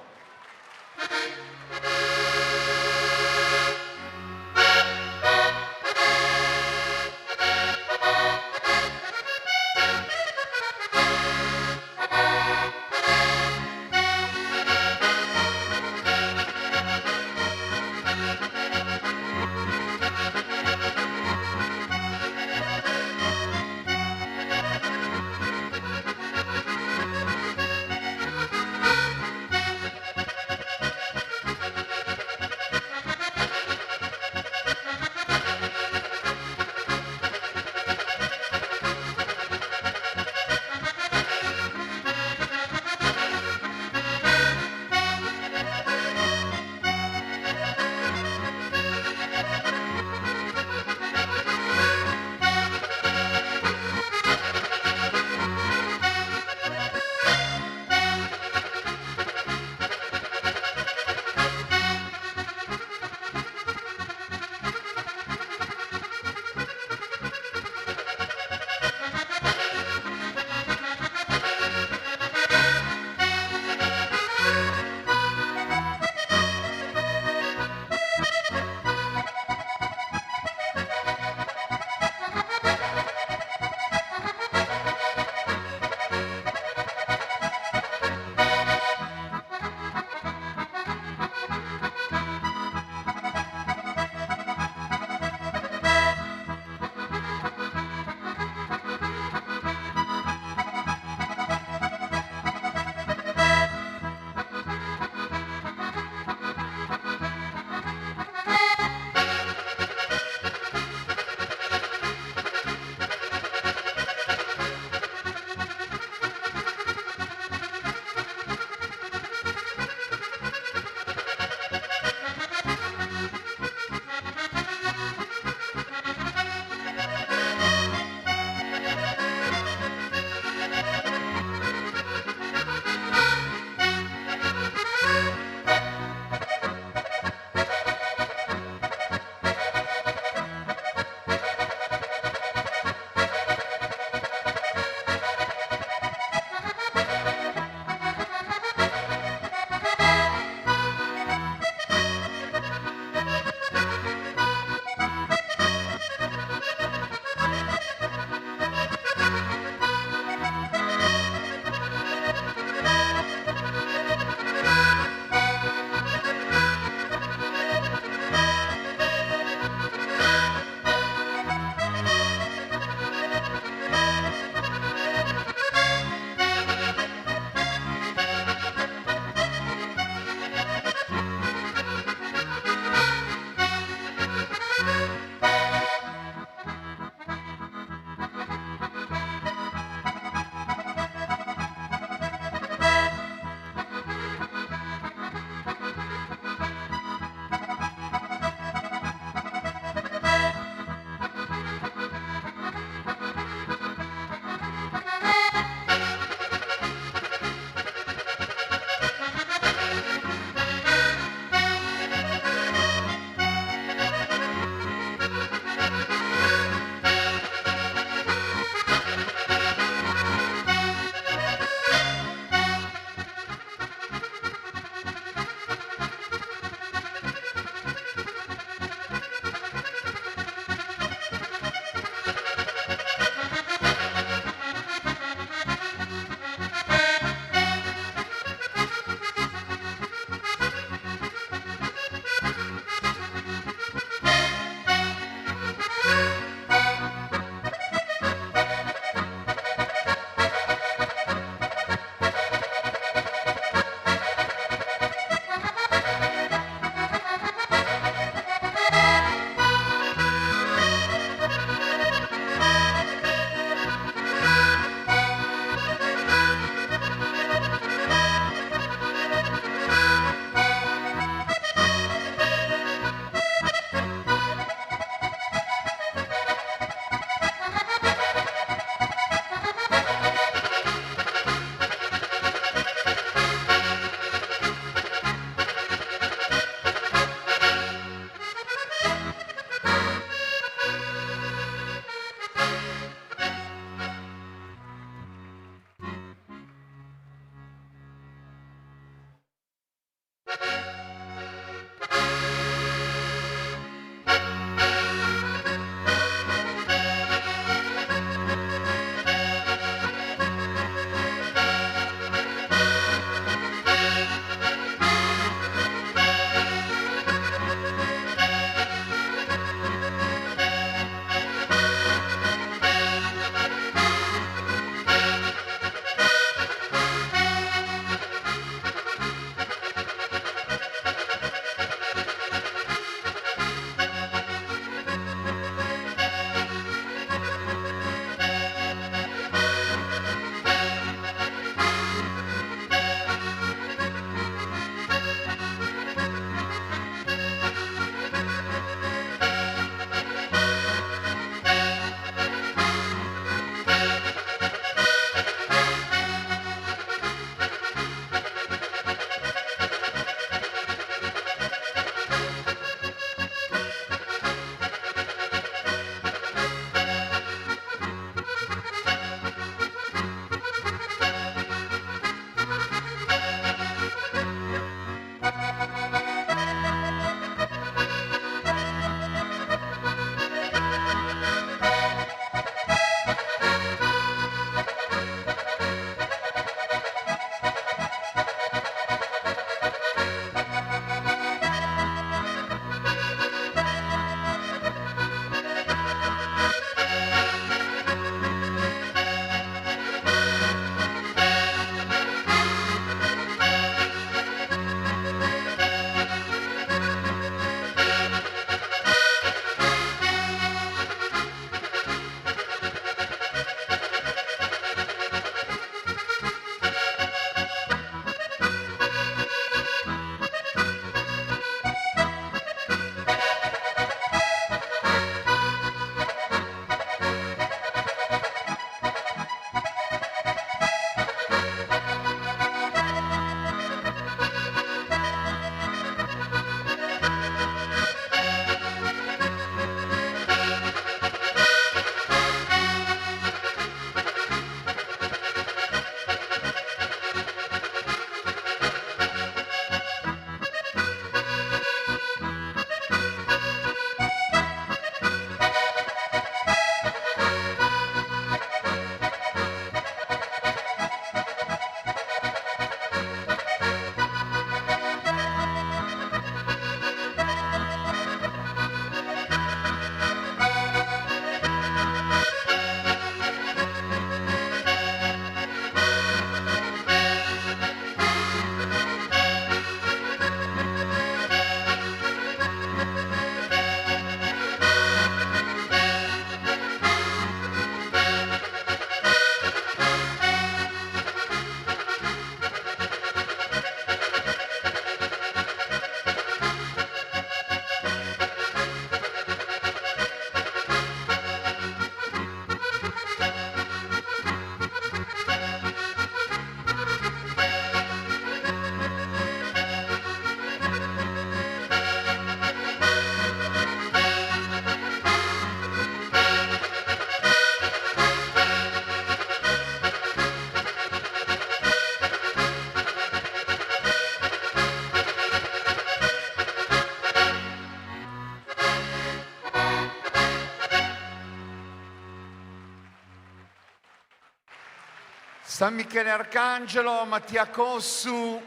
San Michele Arcangelo, Mattia Cossu.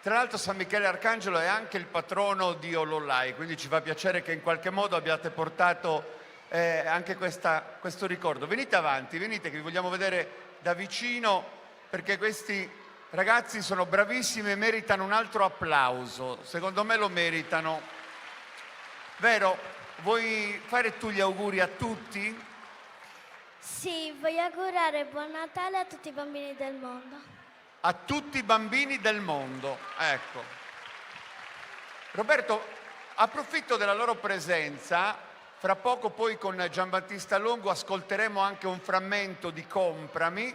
Tra l'altro San Michele Arcangelo è anche il patrono di Olollai, quindi ci fa piacere che in qualche modo abbiate portato anche questo ricordo. Venite avanti, venite che vi vogliamo vedere da vicino, perché questi ragazzi sono bravissimi e meritano un altro applauso. Secondo me lo meritano. Vero? Vuoi fare tu gli auguri a tutti? Sì, voglio augurare buon Natale a tutti i bambini del mondo. A tutti i bambini del mondo, ecco. Roberto, approfitto della loro presenza, fra poco poi con Giambattista Longo ascolteremo anche un frammento di Comprami,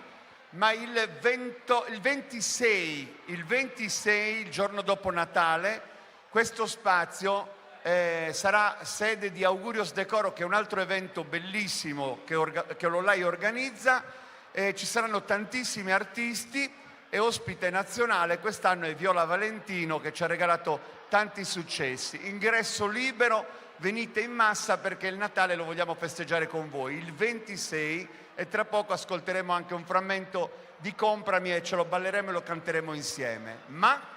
ma il 26, il giorno dopo Natale, questo spazio sarà sede di Augurios Decoro, che è un altro evento bellissimo che Olollai organizza. Ci saranno tantissimi artisti e ospite nazionale quest'anno è Viola Valentino, che ci ha regalato tanti successi. Ingresso libero, venite in massa perché il Natale lo vogliamo festeggiare con voi. Il 26 e tra poco ascolteremo anche un frammento di Comprami e ce lo balleremo e lo canteremo insieme. Ma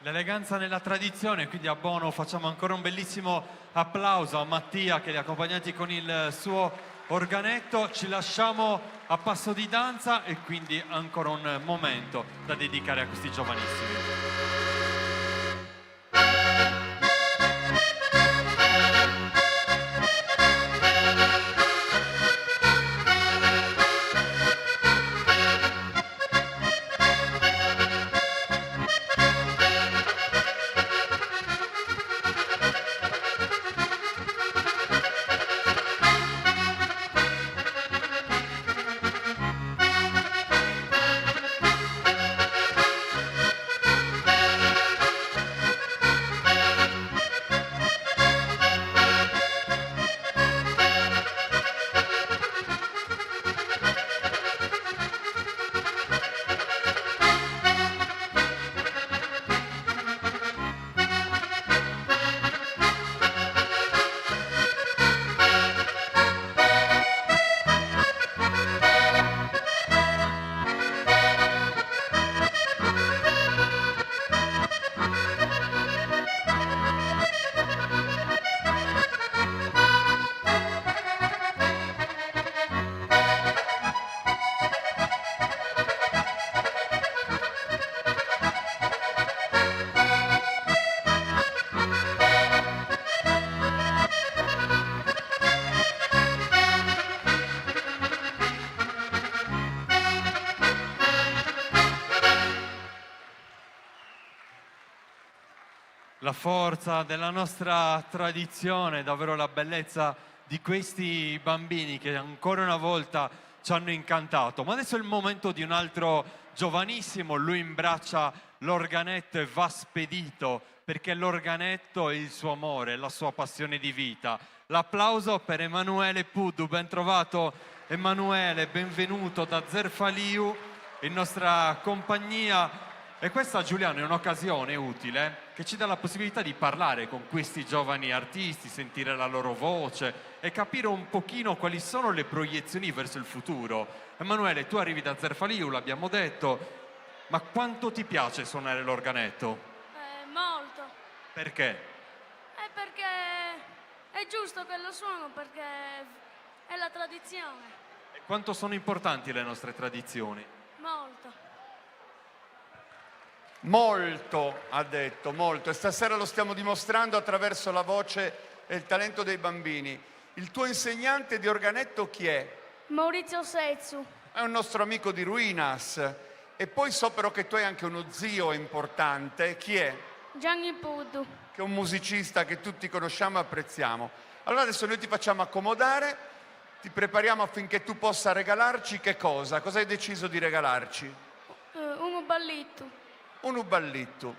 l'eleganza nella tradizione, quindi a Bono facciamo ancora un bellissimo applauso a Mattia che li ha accompagnati con il suo organetto. Ci lasciamo a passo di danza e quindi ancora un momento da dedicare a questi giovanissimi. La forza della nostra tradizione, davvero la bellezza di questi bambini che ancora una volta ci hanno incantato. Ma adesso è il momento di un altro giovanissimo, lui imbraccia l'organetto e va spedito, perché l'organetto è il suo amore, la sua passione di vita. L'applauso per Emanuele Puddu, ben trovato Emanuele, benvenuto da Zerfaliu in nostra compagnia. E questa, Giuliano, è un'occasione utile che ci dà la possibilità di parlare con questi giovani artisti, sentire la loro voce e capire un pochino quali sono le proiezioni verso il futuro. Emanuele, tu arrivi da Zerfaliu, l'abbiamo detto, ma quanto ti piace suonare l'organetto? Molto. Perché? Perché è giusto che lo suono, perché è la tradizione. E quanto sono importanti le nostre tradizioni? Molto. molto, ha detto, molto. E stasera lo stiamo dimostrando attraverso la voce e il talento dei bambini. Il tuo insegnante di organetto chi è? Maurizio Sezzu. È un nostro amico di Ruinas. E poi so però che tu hai anche uno zio importante. Chi è? Gianni Puddu. Che è un musicista che tutti conosciamo e apprezziamo. Allora adesso noi ti facciamo accomodare, ti prepariamo affinché tu possa regalarci che cosa? Cosa hai deciso di regalarci? Un uballitto. Un uballitto.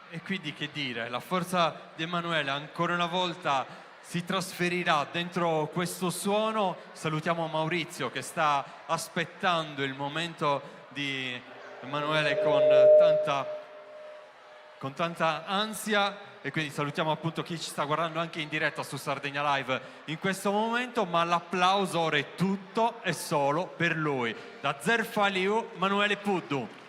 E quindi che dire, la forza di Emanuele ancora una volta si trasferirà dentro questo suono. Salutiamo Maurizio che sta aspettando il momento di Emanuele con tanta ansia. e quindi salutiamo appunto chi ci sta guardando anche in diretta su Sardegna Live in questo momento, ma l'applauso ora è tutto e solo per lui. Da Zerfaliu, Manuele Puddu.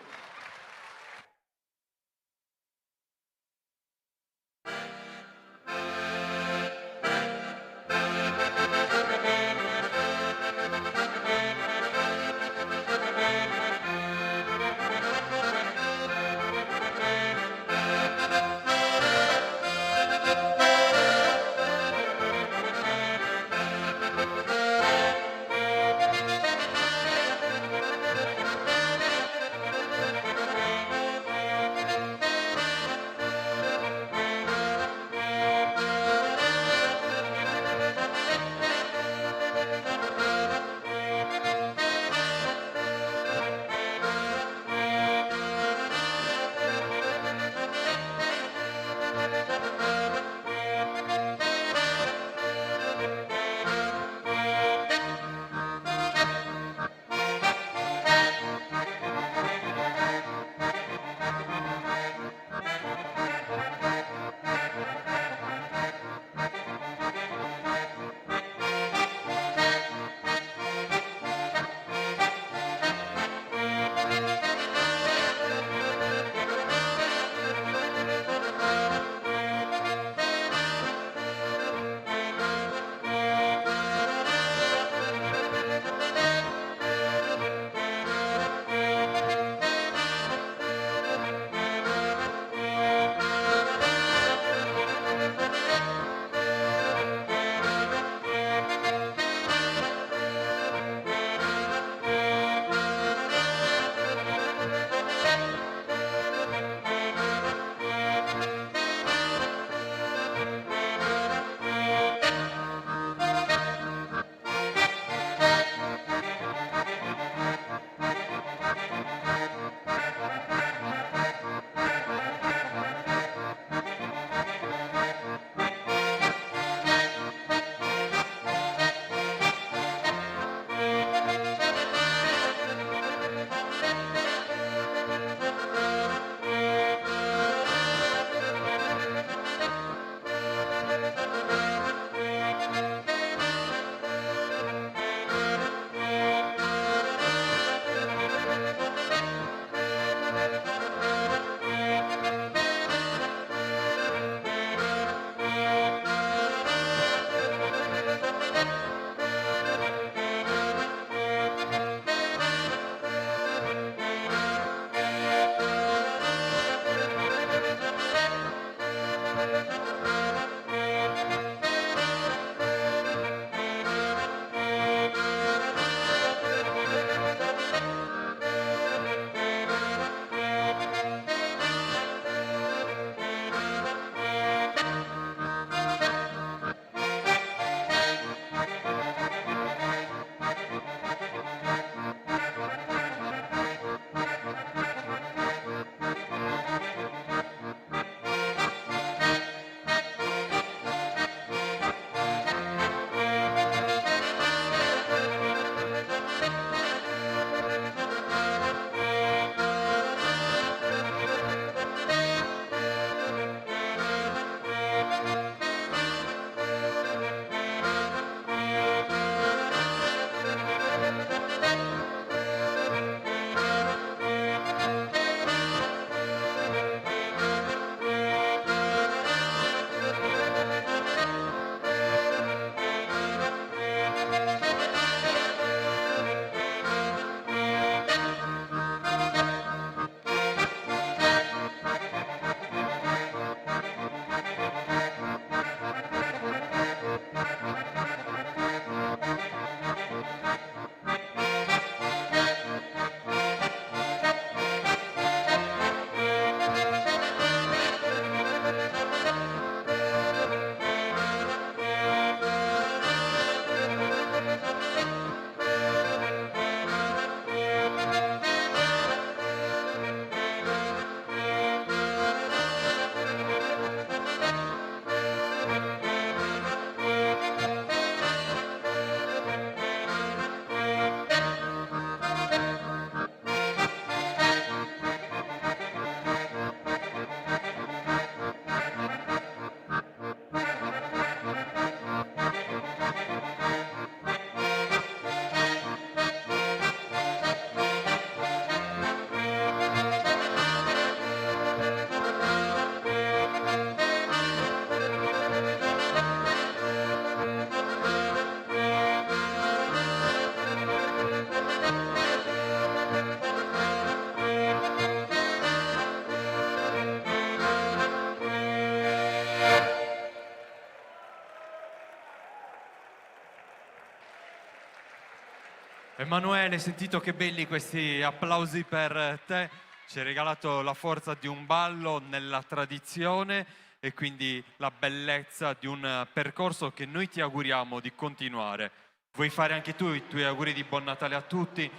Emanuele, hai sentito che belli questi applausi per te? Ci hai regalato la forza di un ballo nella tradizione e quindi la bellezza di un percorso che noi ti auguriamo di continuare. Vuoi fare anche tu i tuoi auguri di buon Natale a tutti?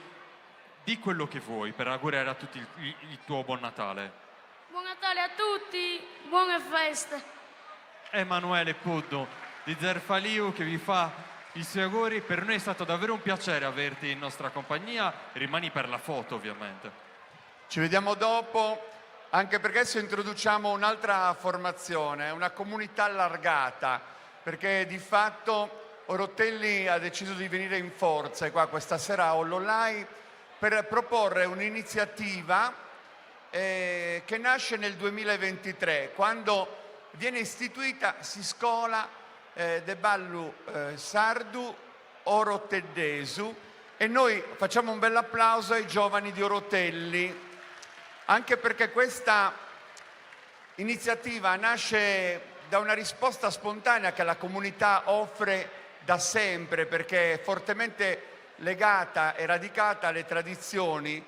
Di quello che vuoi per augurare a tutti il tuo buon Natale. Buon Natale a tutti, buone feste. Emanuele Puddu di Zerfaliu che vi fa i suoi auguri. Per noi è stato davvero un piacere averti in nostra compagnia. Rimani per la foto, ovviamente. Ci vediamo dopo, anche perché adesso introduciamo un'altra formazione, una comunità allargata, perché di fatto Orotelli ha deciso di venire in forza qua questa sera a Ollolai per proporre un'iniziativa che nasce nel 2023, quando viene istituita Siscola de Ballu Sardu Oroteddesu, e noi facciamo un bel applauso ai giovani di Orotelli, anche perché questa iniziativa nasce da una risposta spontanea che la comunità offre da sempre, perché è fortemente legata e radicata alle tradizioni.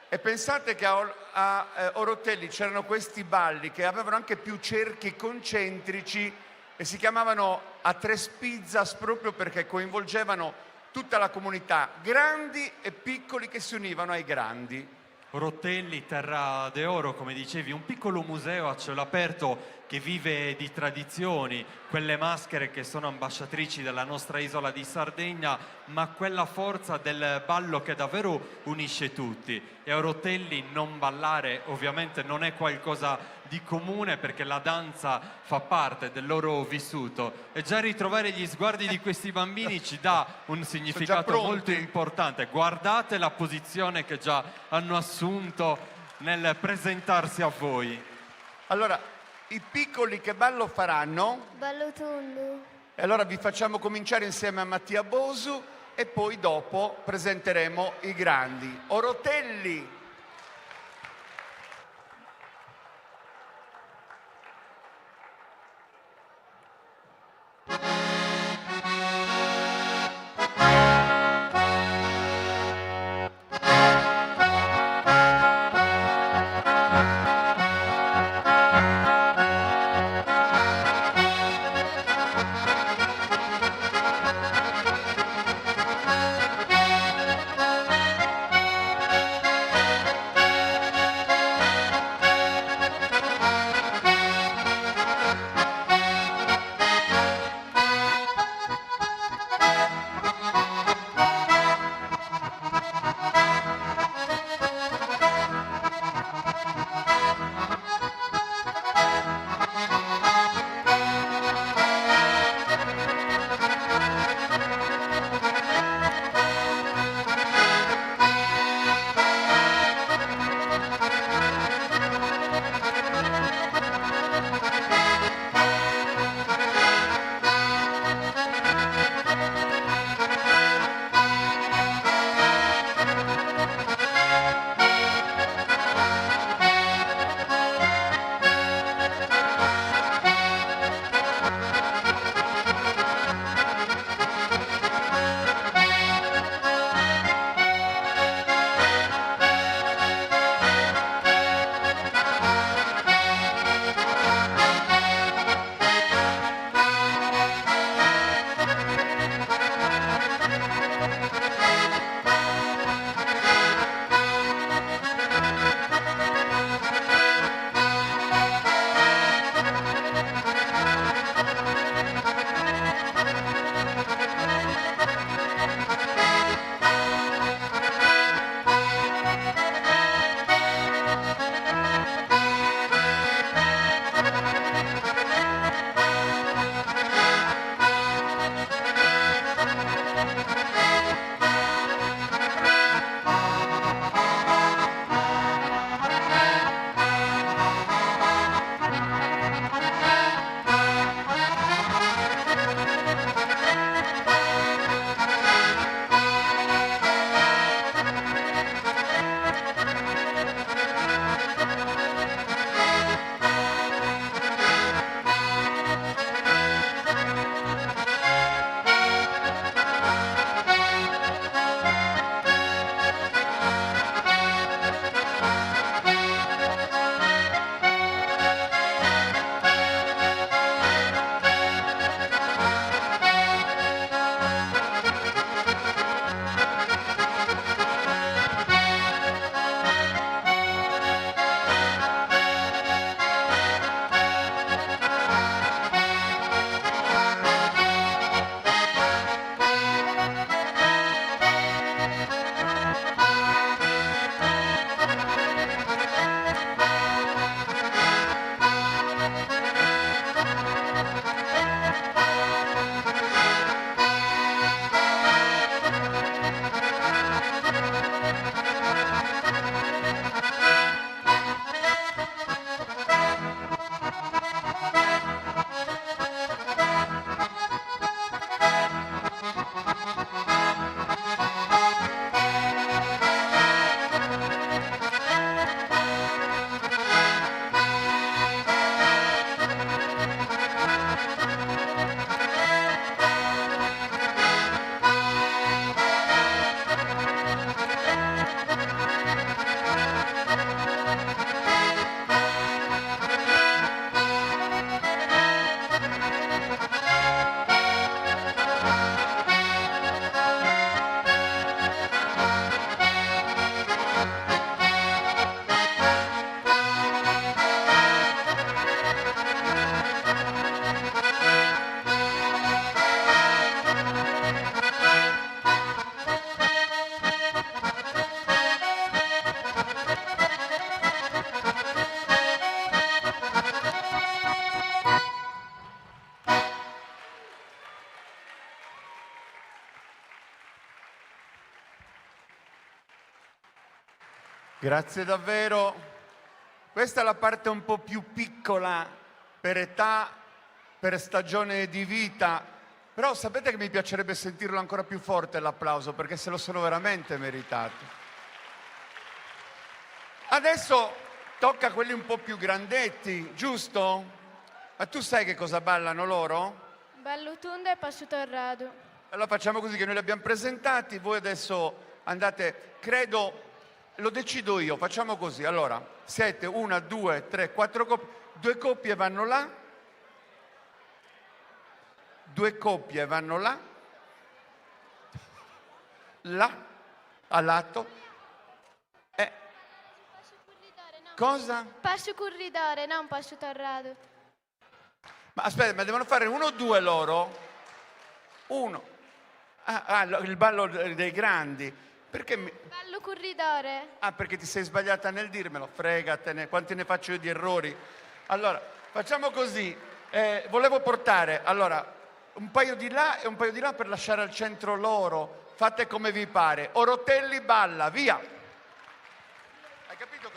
E pensate che a Orotelli c'erano questi balli che avevano anche più cerchi concentrici e si chiamavano a tres pizzas proprio perché coinvolgevano tutta la comunità, grandi e piccoli che si univano ai grandi. Orotelli, terra d'oro, come dicevi, un piccolo museo a cielo aperto che vive di tradizioni, quelle maschere che sono ambasciatrici della nostra isola di Sardegna, ma quella forza del ballo che davvero unisce tutti. E a Orotelli non ballare ovviamente non è qualcosa di comune, perché la danza fa parte del loro vissuto, e già ritrovare gli sguardi di questi bambini ci dà un significato molto importante. Guardate la posizione che già hanno assunto nel presentarsi a voi. Allora, i piccoli che ballo faranno? Ballo tondo. E allora vi facciamo cominciare insieme a Mattia Bosu e poi dopo presenteremo i grandi. Orotelli! Grazie davvero. Questa è la parte un po' più piccola per età, per stagione di vita, però sapete che mi piacerebbe sentirlo ancora più forte l'applauso, perché se lo sono veramente meritati. Adesso tocca a quelli un po' più grandetti, giusto? Ma tu sai che cosa ballano loro? Ballo Tunde e Passo Torrado. Allora facciamo così, che noi li abbiamo presentati, voi adesso andate, credo, lo decido io, facciamo così. Allora, siete 1, 2, 3, 4 coppie, 2 coppie vanno là, 2 coppie vanno là, a lato, cosa? Passo Corridore, non Passo Torrado. Ma aspetta, ma devono fare 1 o 2 loro? 1. Il ballo dei grandi. Perché Ballo Corridore. Ah, perché ti sei sbagliata nel dirmelo, fregatene, quanti ne faccio io di errori. Allora, facciamo così, volevo portare, allora, un paio di là e un paio di là per lasciare al centro loro, fate come vi pare. Orotelli balla, via! Hai capito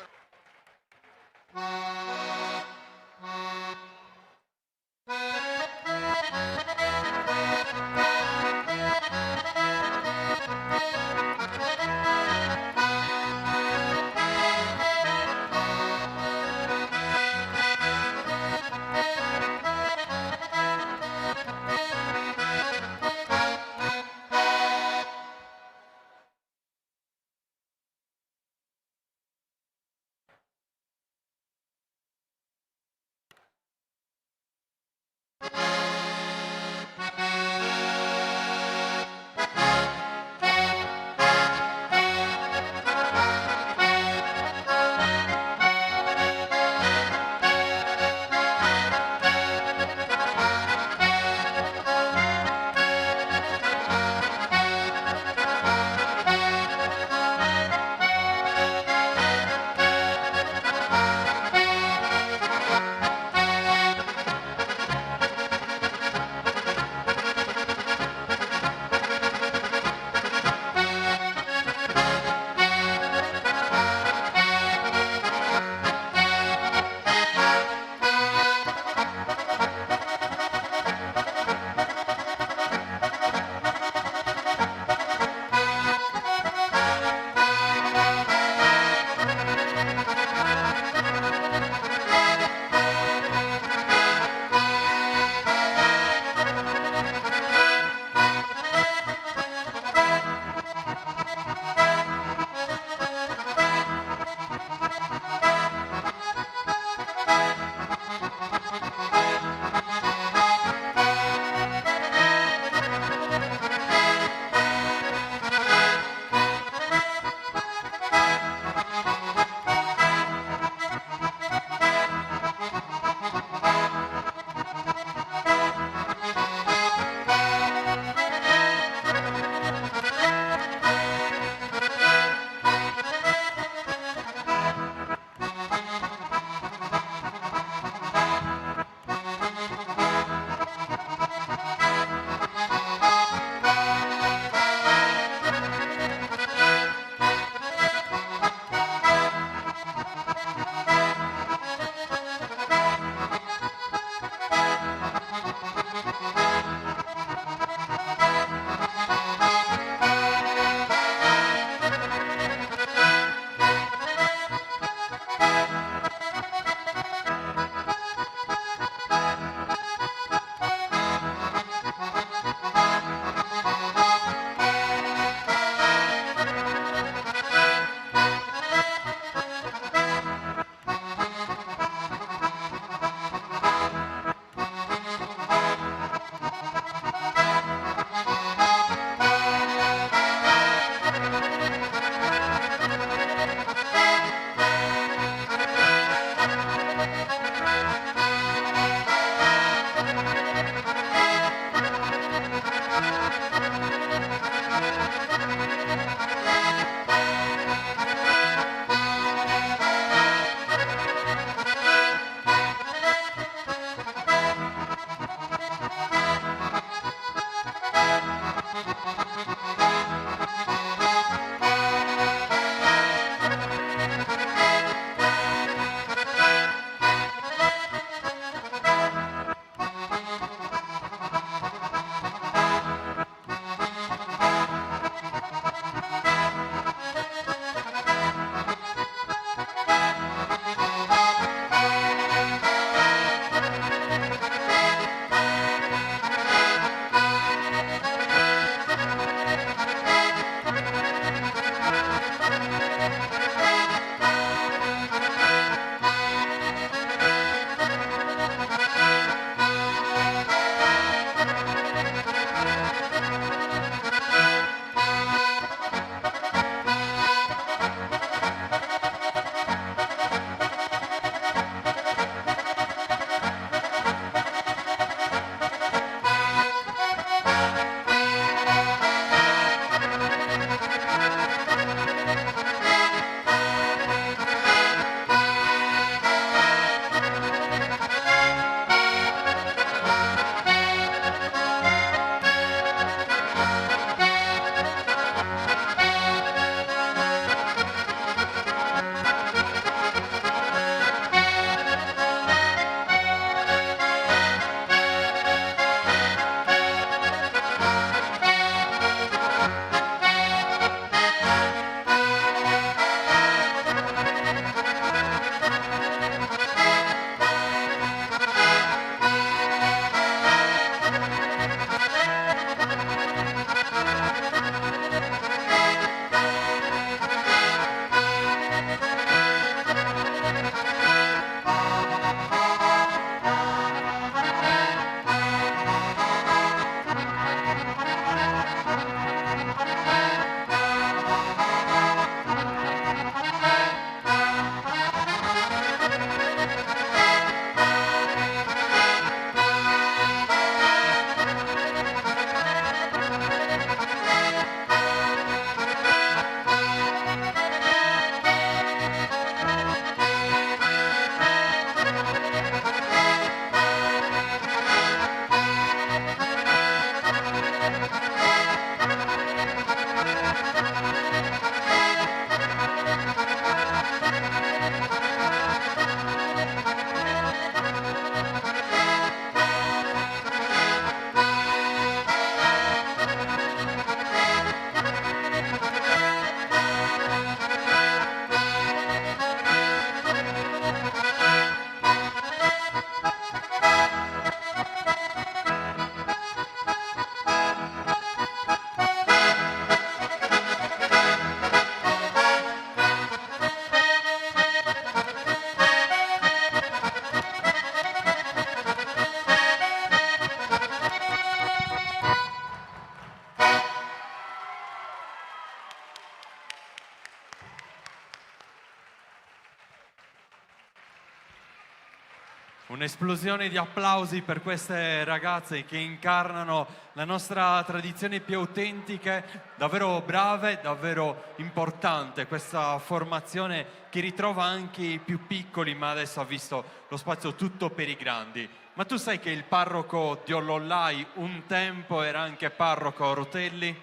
Un'esplosione di applausi per queste ragazze che incarnano la nostra tradizione più autentica, davvero brave, davvero importante questa formazione che ritrova anche i più piccoli, ma adesso ha visto lo spazio tutto per i grandi. Ma tu sai che il parroco di Ollollai un tempo era anche parroco a Orotelli?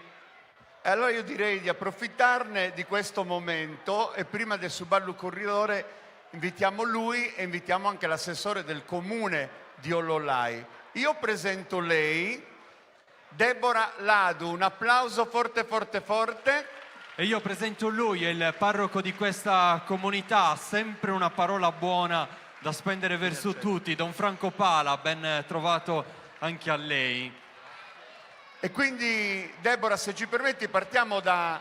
E allora io direi di approfittarne di questo momento e prima del Suballu Corridore invitiamo lui e invitiamo anche l'assessore del comune di Ollollai. Io presento lei, Deborah Ladu, un applauso forte forte forte. E io presento lui, è il parroco di questa comunità, sempre una parola buona da spendere verso tutti. Don Franco Pala, ben trovato anche a lei. E quindi, Deborah, se ci permetti, partiamo da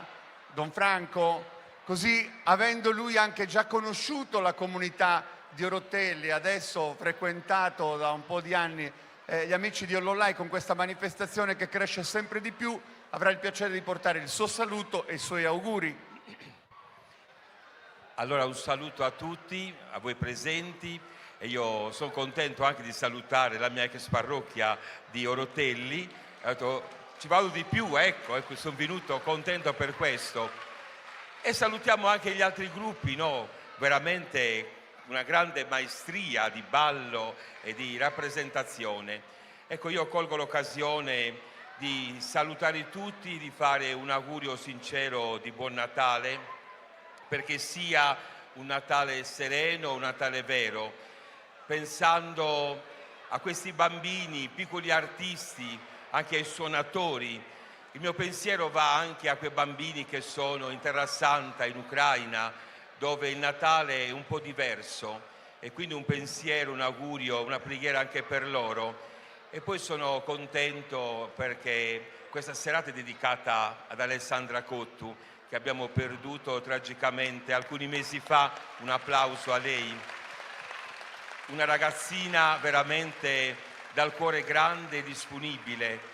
Don Franco, così avendo lui anche già conosciuto la comunità di Orotelli, adesso frequentato da un po' di anni gli amici di Ollollai con questa manifestazione che cresce sempre di più, avrà il piacere di portare il suo saluto e i suoi auguri. Allora un saluto a tutti, a voi presenti, e io sono contento anche di salutare la mia ex parrocchia di Orotelli. Ho detto, ci vado di più, ecco, sono venuto contento per questo. E salutiamo anche gli altri gruppi, no? Veramente una grande maestria di ballo e di rappresentazione. Ecco, io colgo l'occasione di salutare tutti, di fare un augurio sincero di buon Natale, perché sia un Natale sereno, un Natale vero, pensando a questi bambini, piccoli artisti, anche ai suonatori. Il mio pensiero va anche a quei bambini che sono in Terra Santa, in Ucraina, dove il Natale è un po' diverso, e quindi un pensiero, un augurio, una preghiera anche per loro. E poi sono contento perché questa serata è dedicata ad Alessandra Cottu, che abbiamo perduto tragicamente alcuni mesi fa. Un applauso a lei. Una ragazzina veramente dal cuore grande e disponibile,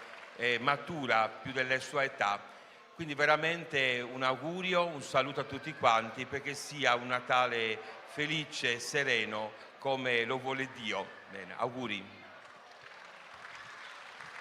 matura più della sua età. Quindi veramente un augurio, un saluto a tutti quanti, perché sia un Natale felice e sereno come lo vuole Dio. Bene, auguri.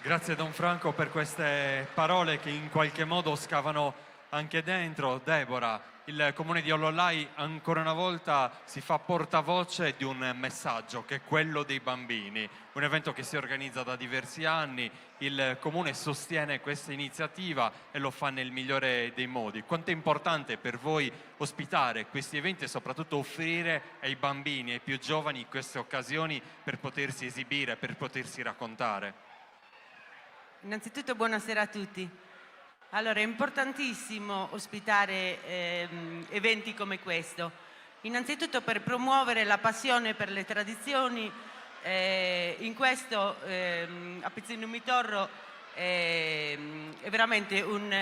Grazie Don Franco per queste parole che in qualche modo scavano anche dentro. Deborah, il comune di Ollollai ancora una volta si fa portavoce di un messaggio che è quello dei bambini, un evento che si organizza da diversi anni. Il comune sostiene questa iniziativa e lo fa nel migliore dei modi. Quanto è importante per voi ospitare questi eventi e soprattutto offrire ai bambini, ai più giovani, queste occasioni per potersi esibire, per potersi raccontare? Innanzitutto buonasera a tutti. Allora, è importantissimo ospitare eventi come questo, innanzitutto per promuovere la passione per le tradizioni. In questo a Pizzino Mitorro è veramente un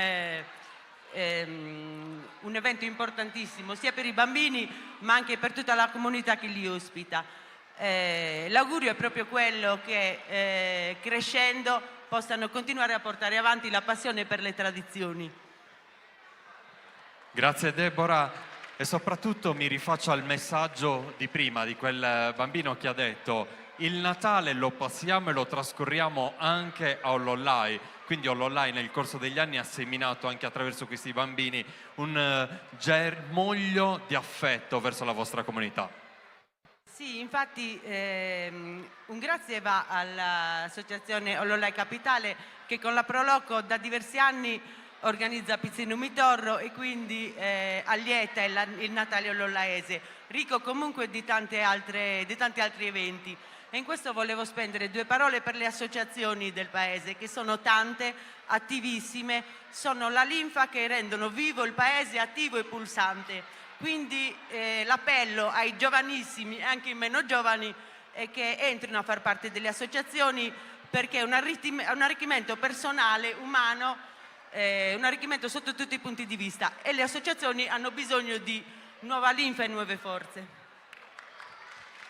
evento importantissimo sia per i bambini ma anche per tutta la comunità che li ospita. L'augurio è proprio quello che crescendo possano continuare a portare avanti la passione per le tradizioni. Grazie Deborah, e soprattutto mi rifaccio al messaggio di prima di quel bambino che ha detto: il Natale lo passiamo e lo trascorriamo anche a Ollollai. Quindi Ollollai nel corso degli anni ha seminato anche attraverso questi bambini un germoglio di affetto verso la vostra comunità. Sì, infatti un grazie va all'associazione Ollollai Capitale, che con la Proloco da diversi anni organizza Pizzino Mitorro e quindi allieta il Natale ollollaese, ricco comunque di tanti altri eventi. E in questo volevo spendere due parole per le associazioni del paese, che sono tante, attivissime, sono la linfa che rendono vivo il paese, attivo e pulsante. Quindi l'appello ai giovanissimi e anche ai meno giovani è che entrino a far parte delle associazioni, perché è un arricchimento personale, umano, un arricchimento sotto tutti i punti di vista, e le associazioni hanno bisogno di nuova linfa e nuove forze.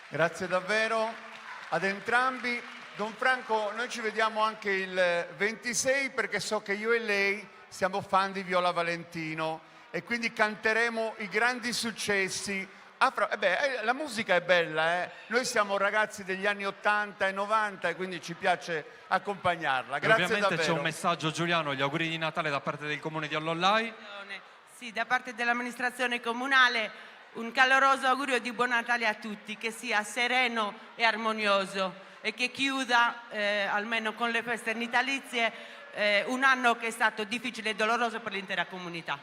Grazie davvero ad entrambi. Don Franco, noi ci vediamo anche il 26, perché so che io e lei siamo fan di Viola Valentino e quindi canteremo i grandi successi La musica è bella, Noi siamo ragazzi degli anni 80 e 90 e quindi ci piace accompagnarla. Grazie Ovviamente davvero. c'è un messaggio, Giuliano, gli auguri di Natale da parte del comune di Ollollai. Sì, da parte dell'amministrazione comunale un caloroso augurio di buon Natale a tutti, che sia sereno e armonioso e che chiuda, almeno con le feste natalizie, un anno che è stato difficile e doloroso per l'intera comunità.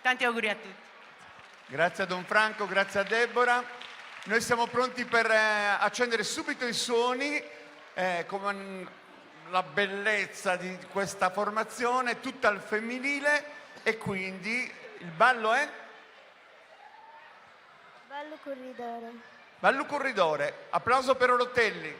Tanti auguri a tutti. Grazie a Don Franco, grazie a Deborah. Noi siamo pronti per accendere subito i suoni, con la bellezza di questa formazione, tutta al femminile, e quindi il ballo è? Ballo corridore. Ballo corridore. Applauso per Orotelli.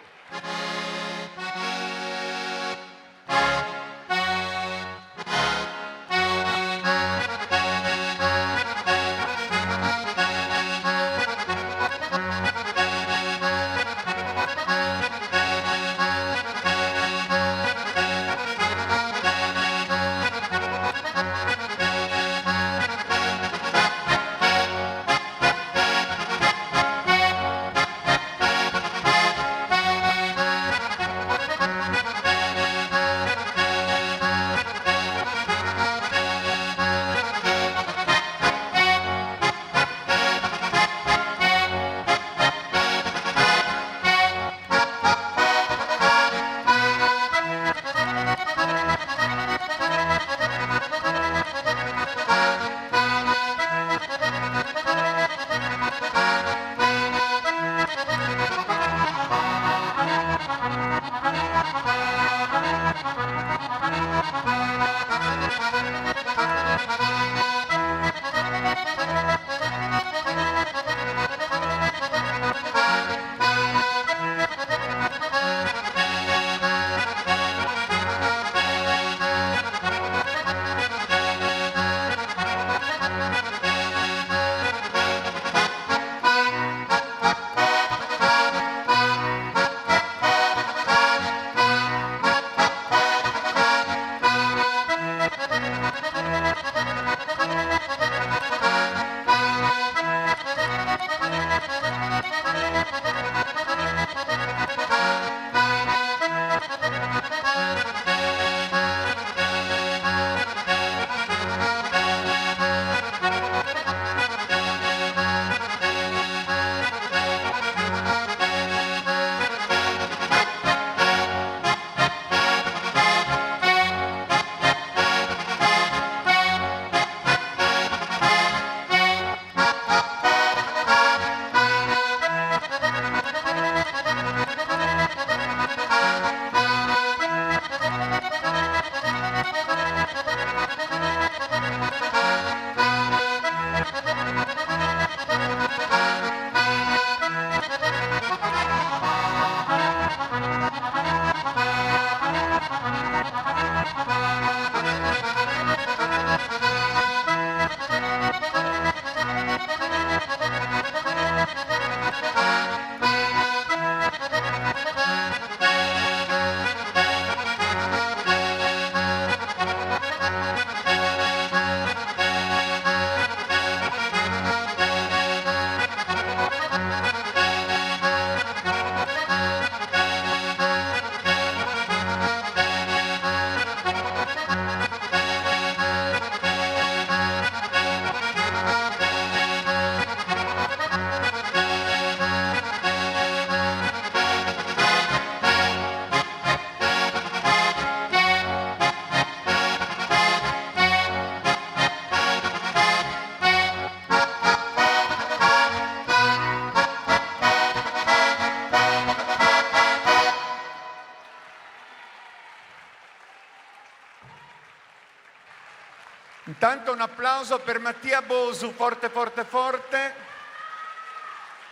Intanto un applauso per Mattia Bosu, forte, forte, forte.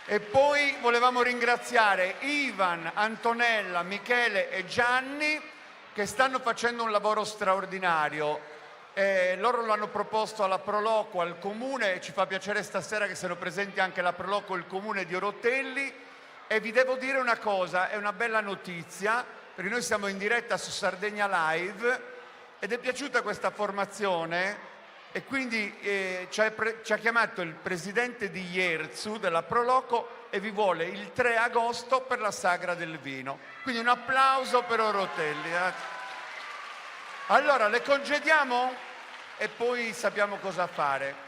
E poi volevamo ringraziare Ivan, Antonella, Michele e Gianni che stanno facendo un lavoro straordinario. Loro l'hanno proposto alla Proloco, al Comune, e ci fa piacere stasera che siano presenti anche la Proloco e il Comune di Orotelli. E vi devo dire una cosa, è una bella notizia, perché noi siamo in diretta su Sardegna Live ed è piaciuta questa formazione e quindi ci ha chiamato il presidente di Ierzu, della Proloco, e vi vuole il 3 agosto per la Sagra del Vino. Quindi un applauso per Orotelli. Allora, le congediamo e poi sappiamo cosa fare.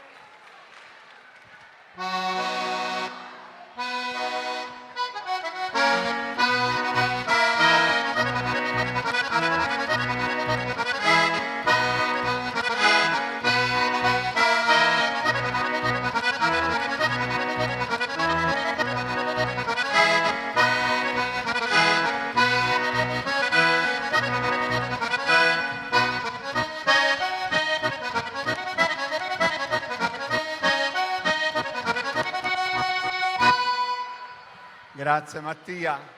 Grazie Mattia.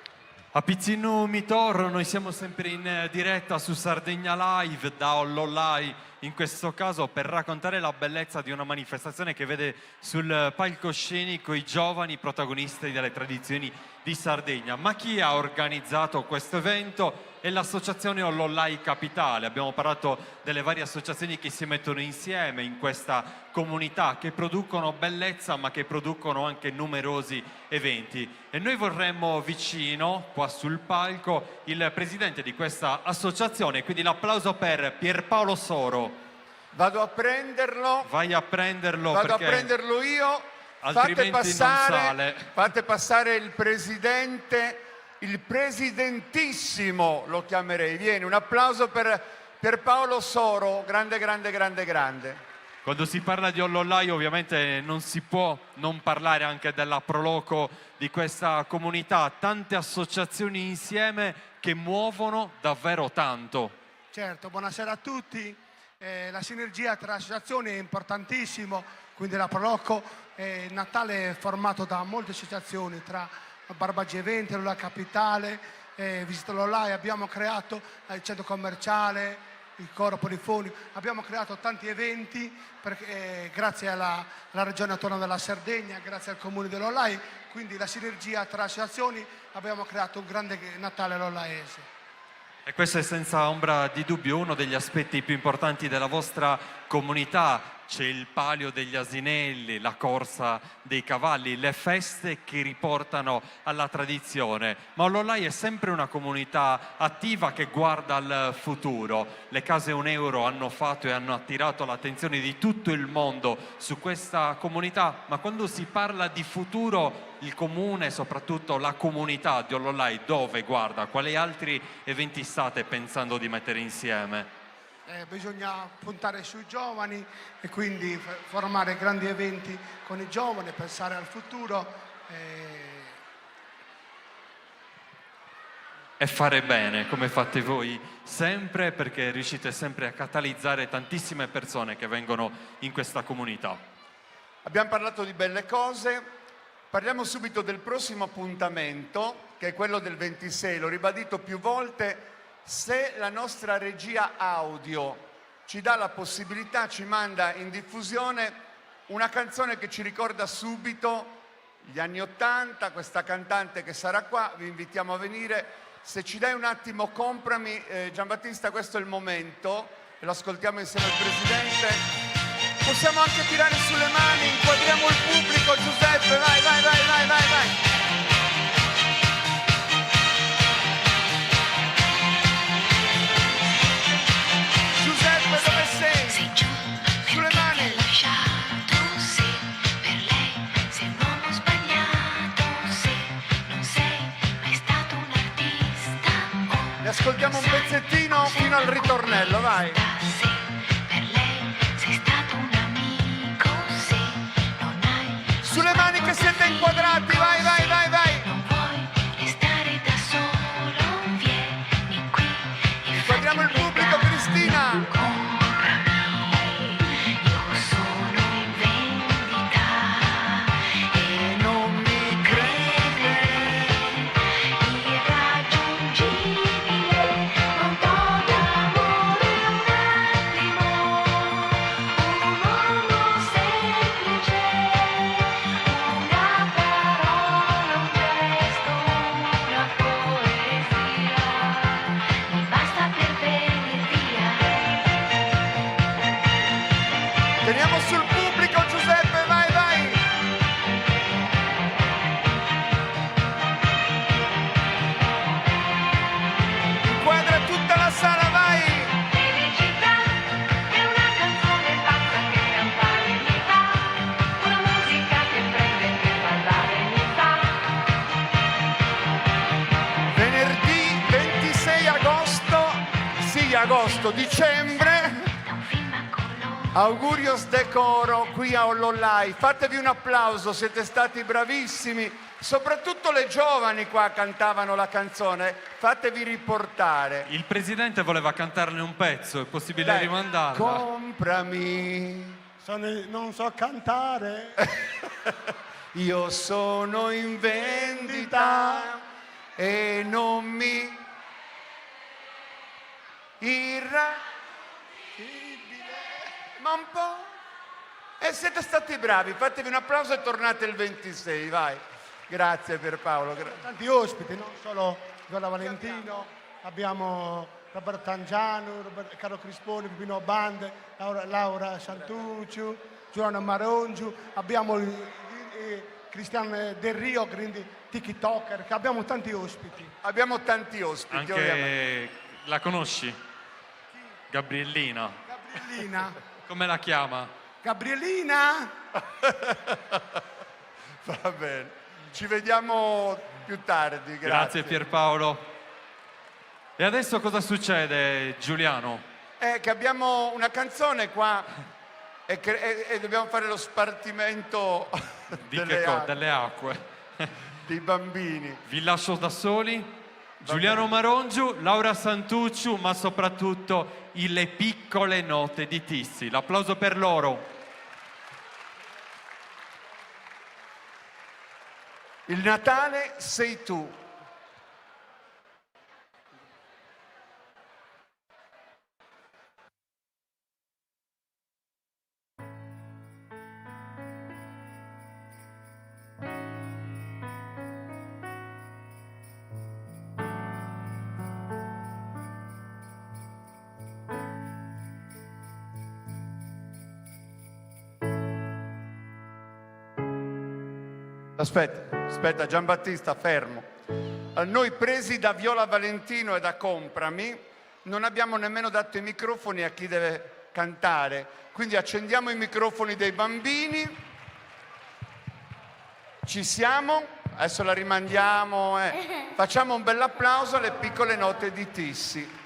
A Pizzinu Mitorro noi siamo sempre in diretta su Sardegna Live da Ollolai, in questo caso per raccontare la bellezza di una manifestazione che vede sul palcoscenico i giovani protagonisti delle tradizioni di Sardegna. Ma chi ha organizzato questo evento? È l'associazione Ollolai Capitale. Abbiamo parlato delle varie associazioni che si mettono insieme in questa comunità, che producono bellezza ma che producono anche numerosi eventi. E noi vorremmo vicino, qua sul palco, il presidente di questa associazione, quindi l'applauso per Pierpaolo Soro. Vado a prenderlo. Vai a prenderlo. Vado perché a prenderlo io. altrimenti non sale. Fate passare il presidente, il presidentissimo lo chiamerei. Vieni, un applauso per Pierpaolo Soro, grande, grande, grande, grande. Quando si parla di Ollolai ovviamente non si può non parlare anche della Proloco, di questa comunità, tante associazioni insieme che muovono davvero tanto. Certo, buonasera a tutti. La sinergia tra associazioni è importantissimo, quindi la Proloco Natale è formato da molte associazioni, tra Barbagi Eventi, Ollolai Capitale, Visita Ollolai, abbiamo creato il centro commerciale, il coro polifonico, abbiamo creato tanti eventi grazie alla regione autonoma della Sardegna, grazie al comune dell'Ollai, quindi la sinergia tra associazioni abbiamo creato un grande Natale lollaese. E questo è senza ombra di dubbio uno degli aspetti più importanti della vostra comunità. C'è il palio degli asinelli, la corsa dei cavalli, le feste che riportano alla tradizione. Ma Ollolai è sempre una comunità attiva che guarda al futuro. Le case €1 hanno fatto e hanno attirato l'attenzione di tutto il mondo su questa comunità, ma quando si parla di futuro il comune, soprattutto la comunità di Ollolai, dove guarda? Quali altri eventi state pensando di mettere insieme? Bisogna puntare sui giovani e quindi formare grandi eventi con i giovani, pensare al futuro e fare bene come fate voi sempre, perché riuscite sempre a catalizzare tantissime persone che vengono in questa comunità. Abbiamo parlato di belle cose, parliamo subito del prossimo appuntamento, che è quello del 26, l'ho ribadito più volte. Se la nostra regia audio ci dà la possibilità, ci manda in diffusione una canzone che ci ricorda subito gli anni '80, questa cantante che sarà qua, vi invitiamo a venire. Se ci dai un attimo, comprami, Giambattista, questo è il momento, e lo ascoltiamo insieme al Presidente. Possiamo anche tirare sulle mani, inquadriamo il pubblico, Giuseppe, vai, vai, vai, vai, vai, vai. Dove sei? Sei giù Sulle mani. hai lasciato, sì, per lei sei un uomo sbagliato, sì, non sei mai stato un artista. Oh, Ne ascoltiamo un pezzettino fino al ritornello, vai. sì, per lei sei stato un amico, sì, non hai. Sulle mani che siete inquadrati, vai, vai, vai, vai. Non vuoi restare da solo, vieni qui. Inquadriamo il pubblico, Cristina. agosto, dicembre. Augurios decoro qui a Ollollai. Fatevi un applauso, siete stati bravissimi. Soprattutto le giovani qua cantavano la canzone. Fatevi riportare. Il presidente voleva cantarne un pezzo, è possibile Dai, rimandarla? comprami. Non so cantare. Io sono in vendita e non mi ma un po'. E siete stati bravi, fatevi un applauso e tornate il 26, vai. Grazie Pierpaolo. Tanti ospiti, non solo Viola Valentino, abbiamo Roberto Tangiano, Carlo Crisponi, Pipino Bande, Laura Santucci, Giuliano Marongiu, abbiamo Cristian Del Rio, quindi TikToker, che abbiamo tanti ospiti. Abbiamo tanti ospiti. Anche ovviamente. la conosci? Gabriellina. Gabriellina. Come la chiama? Gabriellina. Va bene. Ci vediamo più tardi. Grazie Pierpaolo. E adesso cosa succede, Giuliano? Che abbiamo una canzone qua e dobbiamo fare lo spartimento Delle acque. dei bambini. Vi lascio da soli. Giuliano Marongiu, Laura Santucciu, ma soprattutto le piccole note di Tissi. L'applauso per loro. Il Natale sei tu. Aspetta, Giambattista, fermo. Noi presi da Viola Valentino e da Comprami, non abbiamo nemmeno dato i microfoni a chi deve cantare. Quindi accendiamo i microfoni dei bambini. Ci siamo? Adesso la rimandiamo. Facciamo un bel applauso alle piccole note di Tissi.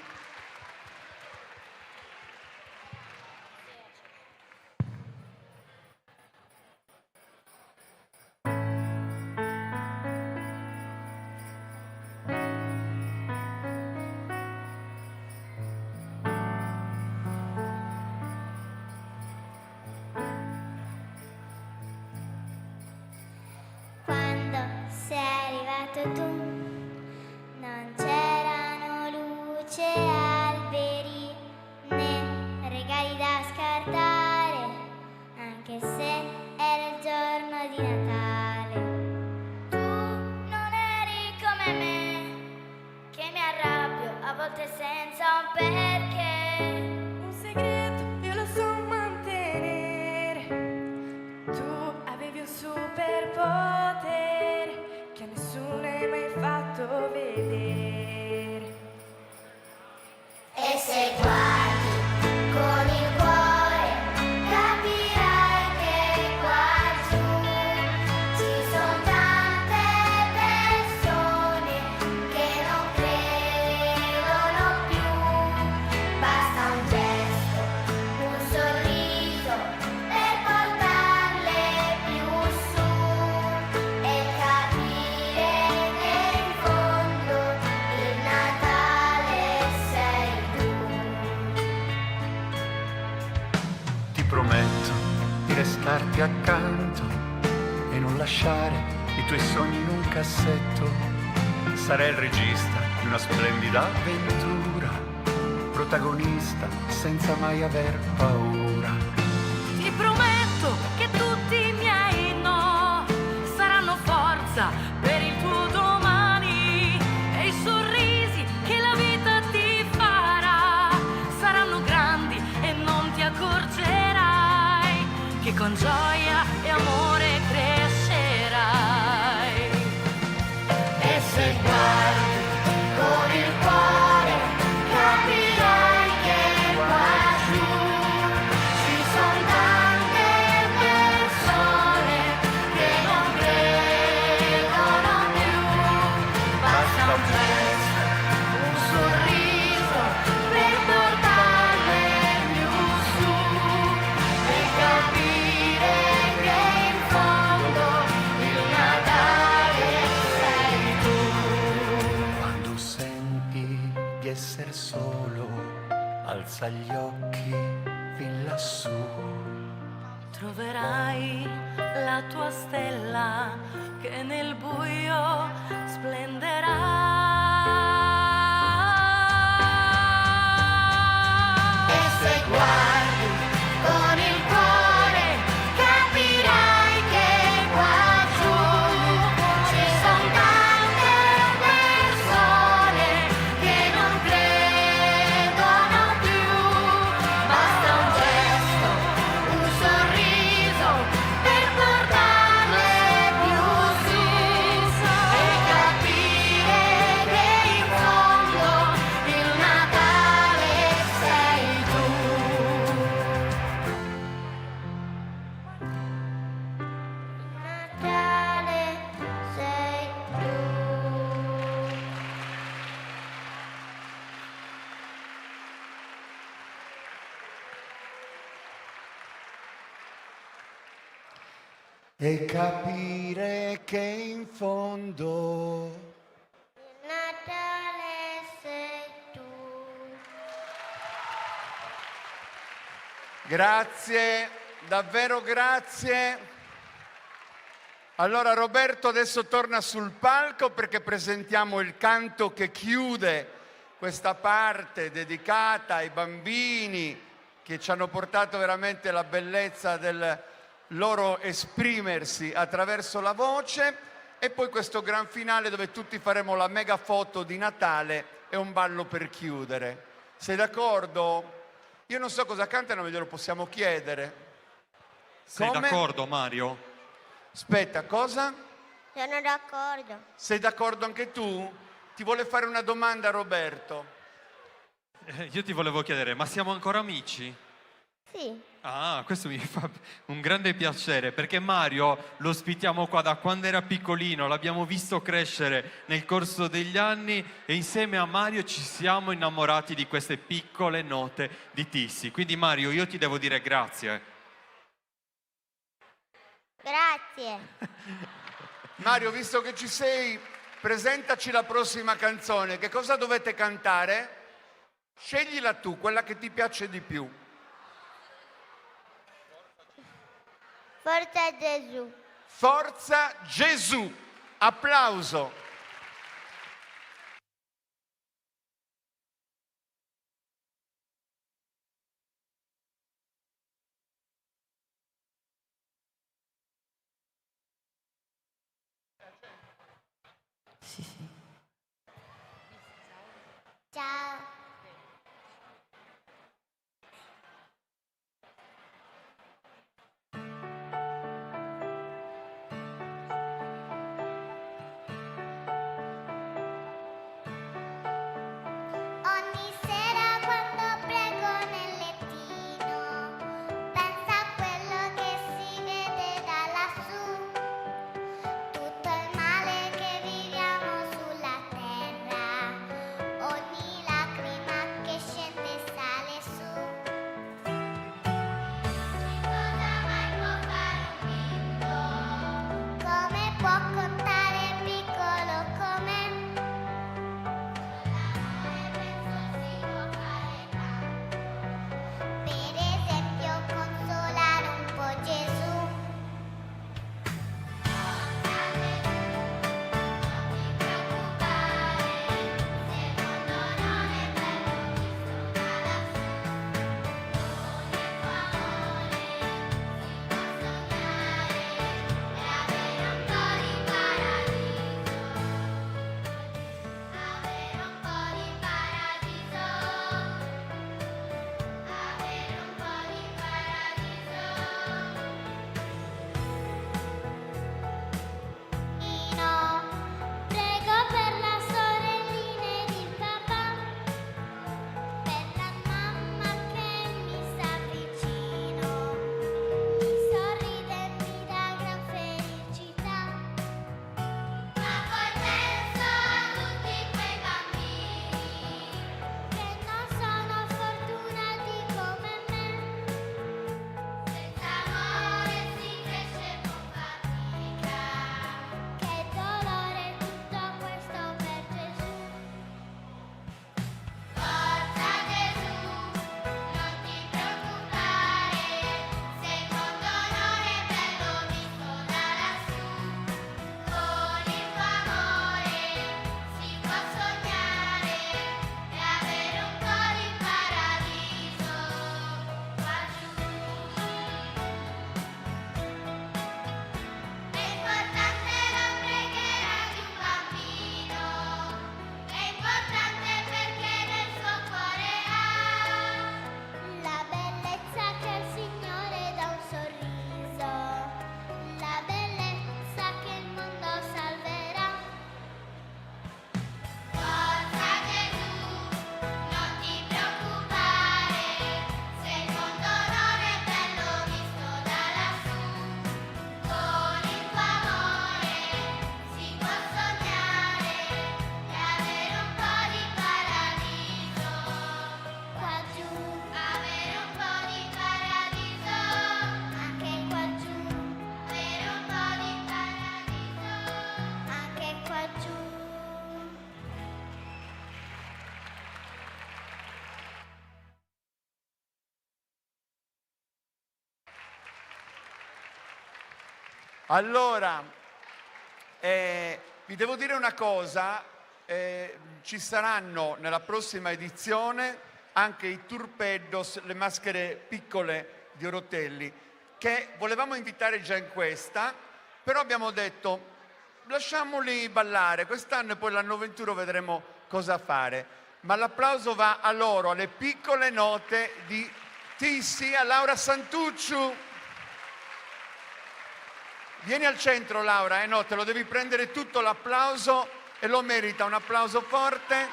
Quando sei arrivato tu non c'erano luci e alberi né regali da scartare, anche se era il giorno di Natale. Tu non eri come me, che mi arrabbio a volte senza un perché. Un segreto io lo so mantenere. Tu avevi un superpotere che nessuno hai mai fatto vedere. E se guardi con il cuore capirai che qua giù ci sono tante persone che non credono più. Basta un gesto, un sorriso per portarle più su e capire che in fondo il Natale sei tu. Ti prometto di restarti accanto e non lasciare i tuoi sogni in un cassetto. Sarai il regista di una splendida avventura, protagonista senza mai aver paura. Ti prometto che tutti i miei no saranno forza per il tuo domani e i sorrisi che la vita ti farà saranno grandi e non ti accorgerai che con gioia e amore crescerai. E se guardi con il cuore capirai che qua giù ci sono tante persone che non credono più. Basta un gesto, un sorriso per solo, alza gli occhi fin lassù. Troverai la tua stella che nel buio splenderà. E se guardi con il cuore capirai che qua giù ci sono tante persone che non credono più. Basta un gesto, un sorriso per portarle più su e capire che in fondo il Natale sei tu. Natale sei tu. E capire che in fondo Natale sei tu. grazie, davvero grazie. Allora Roberto adesso torna sul palco perché presentiamo il canto che chiude questa parte dedicata ai bambini che ci hanno portato veramente la bellezza del loro esprimersi attraverso la voce, e poi questo gran finale dove tutti faremo la mega foto di Natale e un ballo per chiudere. Sei d'accordo? Io non so cosa cantano, ma glielo possiamo chiedere. Sei Come? d'accordo, Mario? Aspetta, cosa? Sono d'accordo. Sei d'accordo anche tu? Ti vuole fare una domanda Roberto. Io ti volevo chiedere, ma siamo ancora amici? Sì. Ah, questo mi fa un grande piacere, perché Mario lo ospitiamo qua da quando era piccolino, l'abbiamo visto crescere nel corso degli anni e insieme a Mario ci siamo innamorati di queste piccole note di Tissi. Quindi Mario, io ti devo dire grazie. Grazie. Mario, visto che ci sei, presentaci la prossima canzone. Che cosa dovete cantare? Sceglila tu, quella che ti piace di più. Forza Gesù. Forza Gesù. Applauso. Ciao. Allora, vi devo dire una cosa, ci saranno nella prossima edizione anche i turpedos, le maschere piccole di Orotelli, che volevamo invitare già in questa, però abbiamo detto lasciamoli ballare, quest'anno e poi l'anno 21 vedremo cosa fare. Ma l'applauso va a loro, alle piccole note di Tissi, a Laura Santucciu. Vieni al centro, Laura, no, te lo devi prendere tutto l'applauso e lo merita, un applauso forte.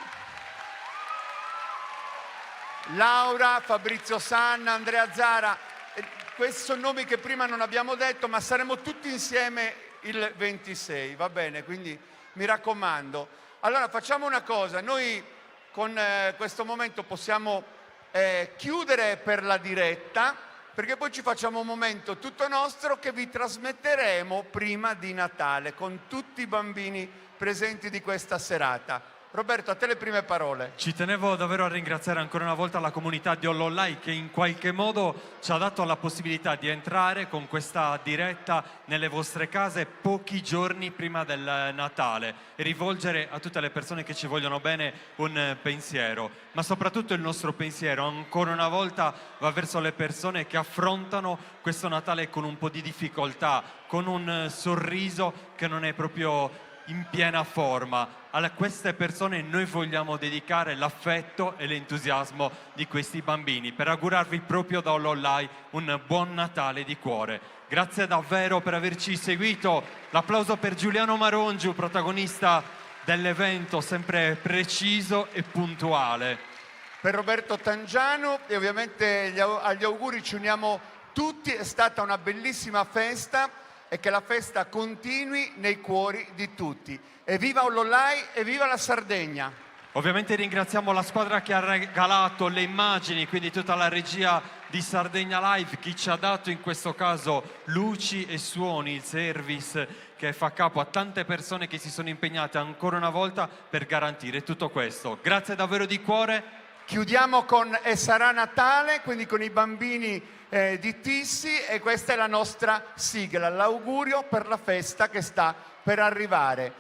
Laura, Fabrizio Sanna, Andrea Zara, questi sono nomi che prima non abbiamo detto, ma saremo tutti insieme il 26, va bene? Quindi mi raccomando. Allora facciamo una cosa, noi con questo momento possiamo chiudere per la diretta, perché poi ci facciamo un momento tutto nostro che vi trasmetteremo prima di Natale con tutti i bambini presenti di questa serata. Roberto, a te le prime parole. Ci tenevo davvero a ringraziare ancora una volta la comunità di Ollolai che in qualche modo ci ha dato la possibilità di entrare con questa diretta nelle vostre case pochi giorni prima del Natale e rivolgere a tutte le persone che ci vogliono bene un pensiero, ma soprattutto il nostro pensiero ancora una volta va verso le persone che affrontano questo Natale con un po' di difficoltà, con un sorriso che non è proprio in piena forma. A queste persone noi vogliamo dedicare l'affetto e l'entusiasmo di questi bambini per augurarvi proprio da Ollolai un buon Natale di cuore. Grazie davvero per averci seguito. L'applauso per Giuliano Marongiu, protagonista dell'evento, sempre preciso e puntuale. Per Roberto Tangiano e ovviamente agli auguri ci uniamo tutti, è stata una bellissima festa e che la festa continui nei cuori di tutti. Evviva Ollolai, evviva la Sardegna! Ovviamente ringraziamo la squadra che ha regalato le immagini, quindi tutta la regia di Sardegna Live, chi ci ha dato in questo caso luci e suoni, il service che fa capo a tante persone che si sono impegnate ancora una volta per garantire tutto questo. Grazie davvero di cuore. Chiudiamo con E sarà Natale, quindi con i bambini di Tissi, e questa è la nostra sigla, l'augurio per la festa che sta per arrivare.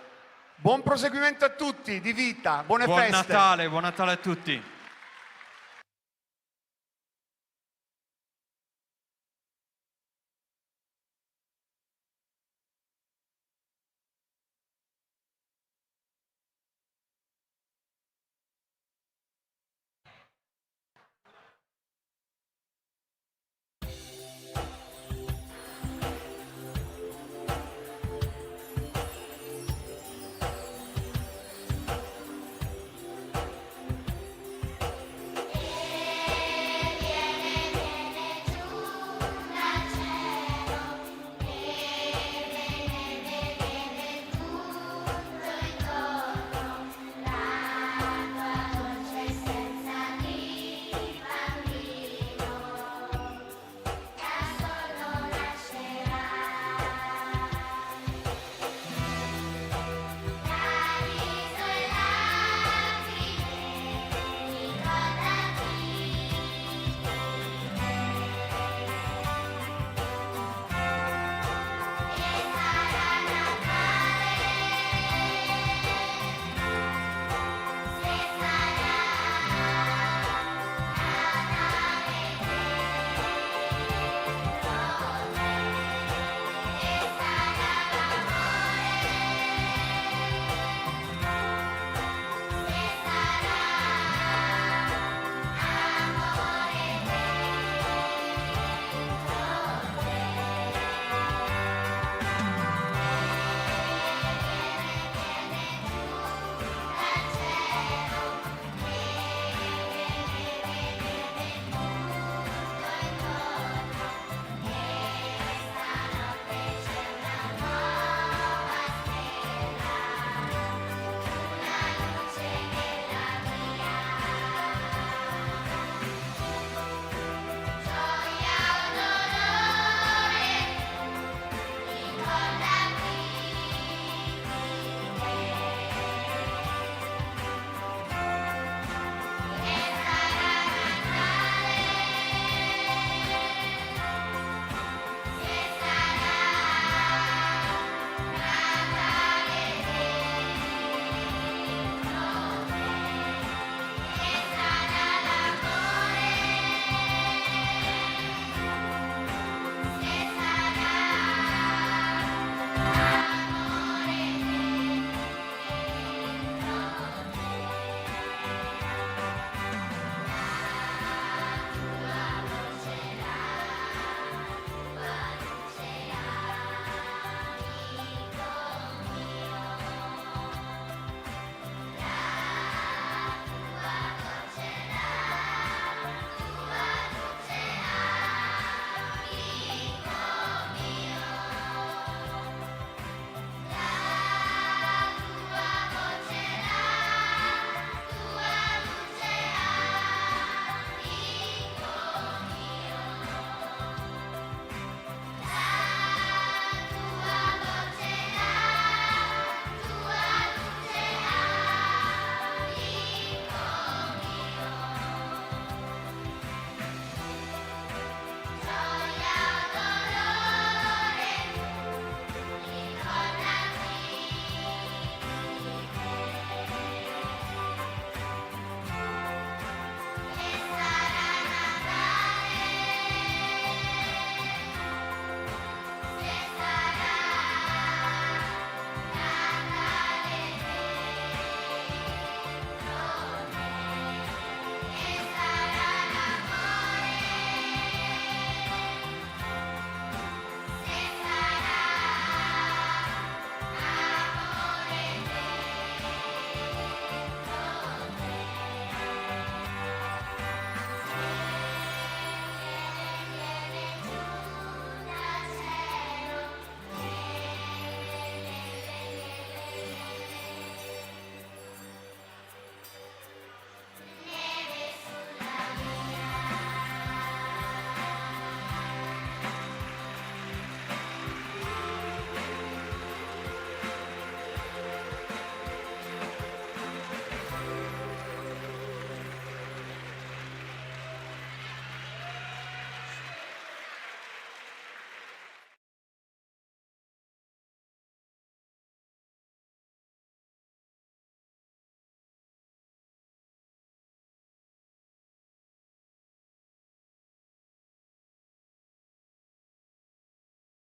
Buon proseguimento a tutti, di vita, buone feste. Buon Natale a tutti.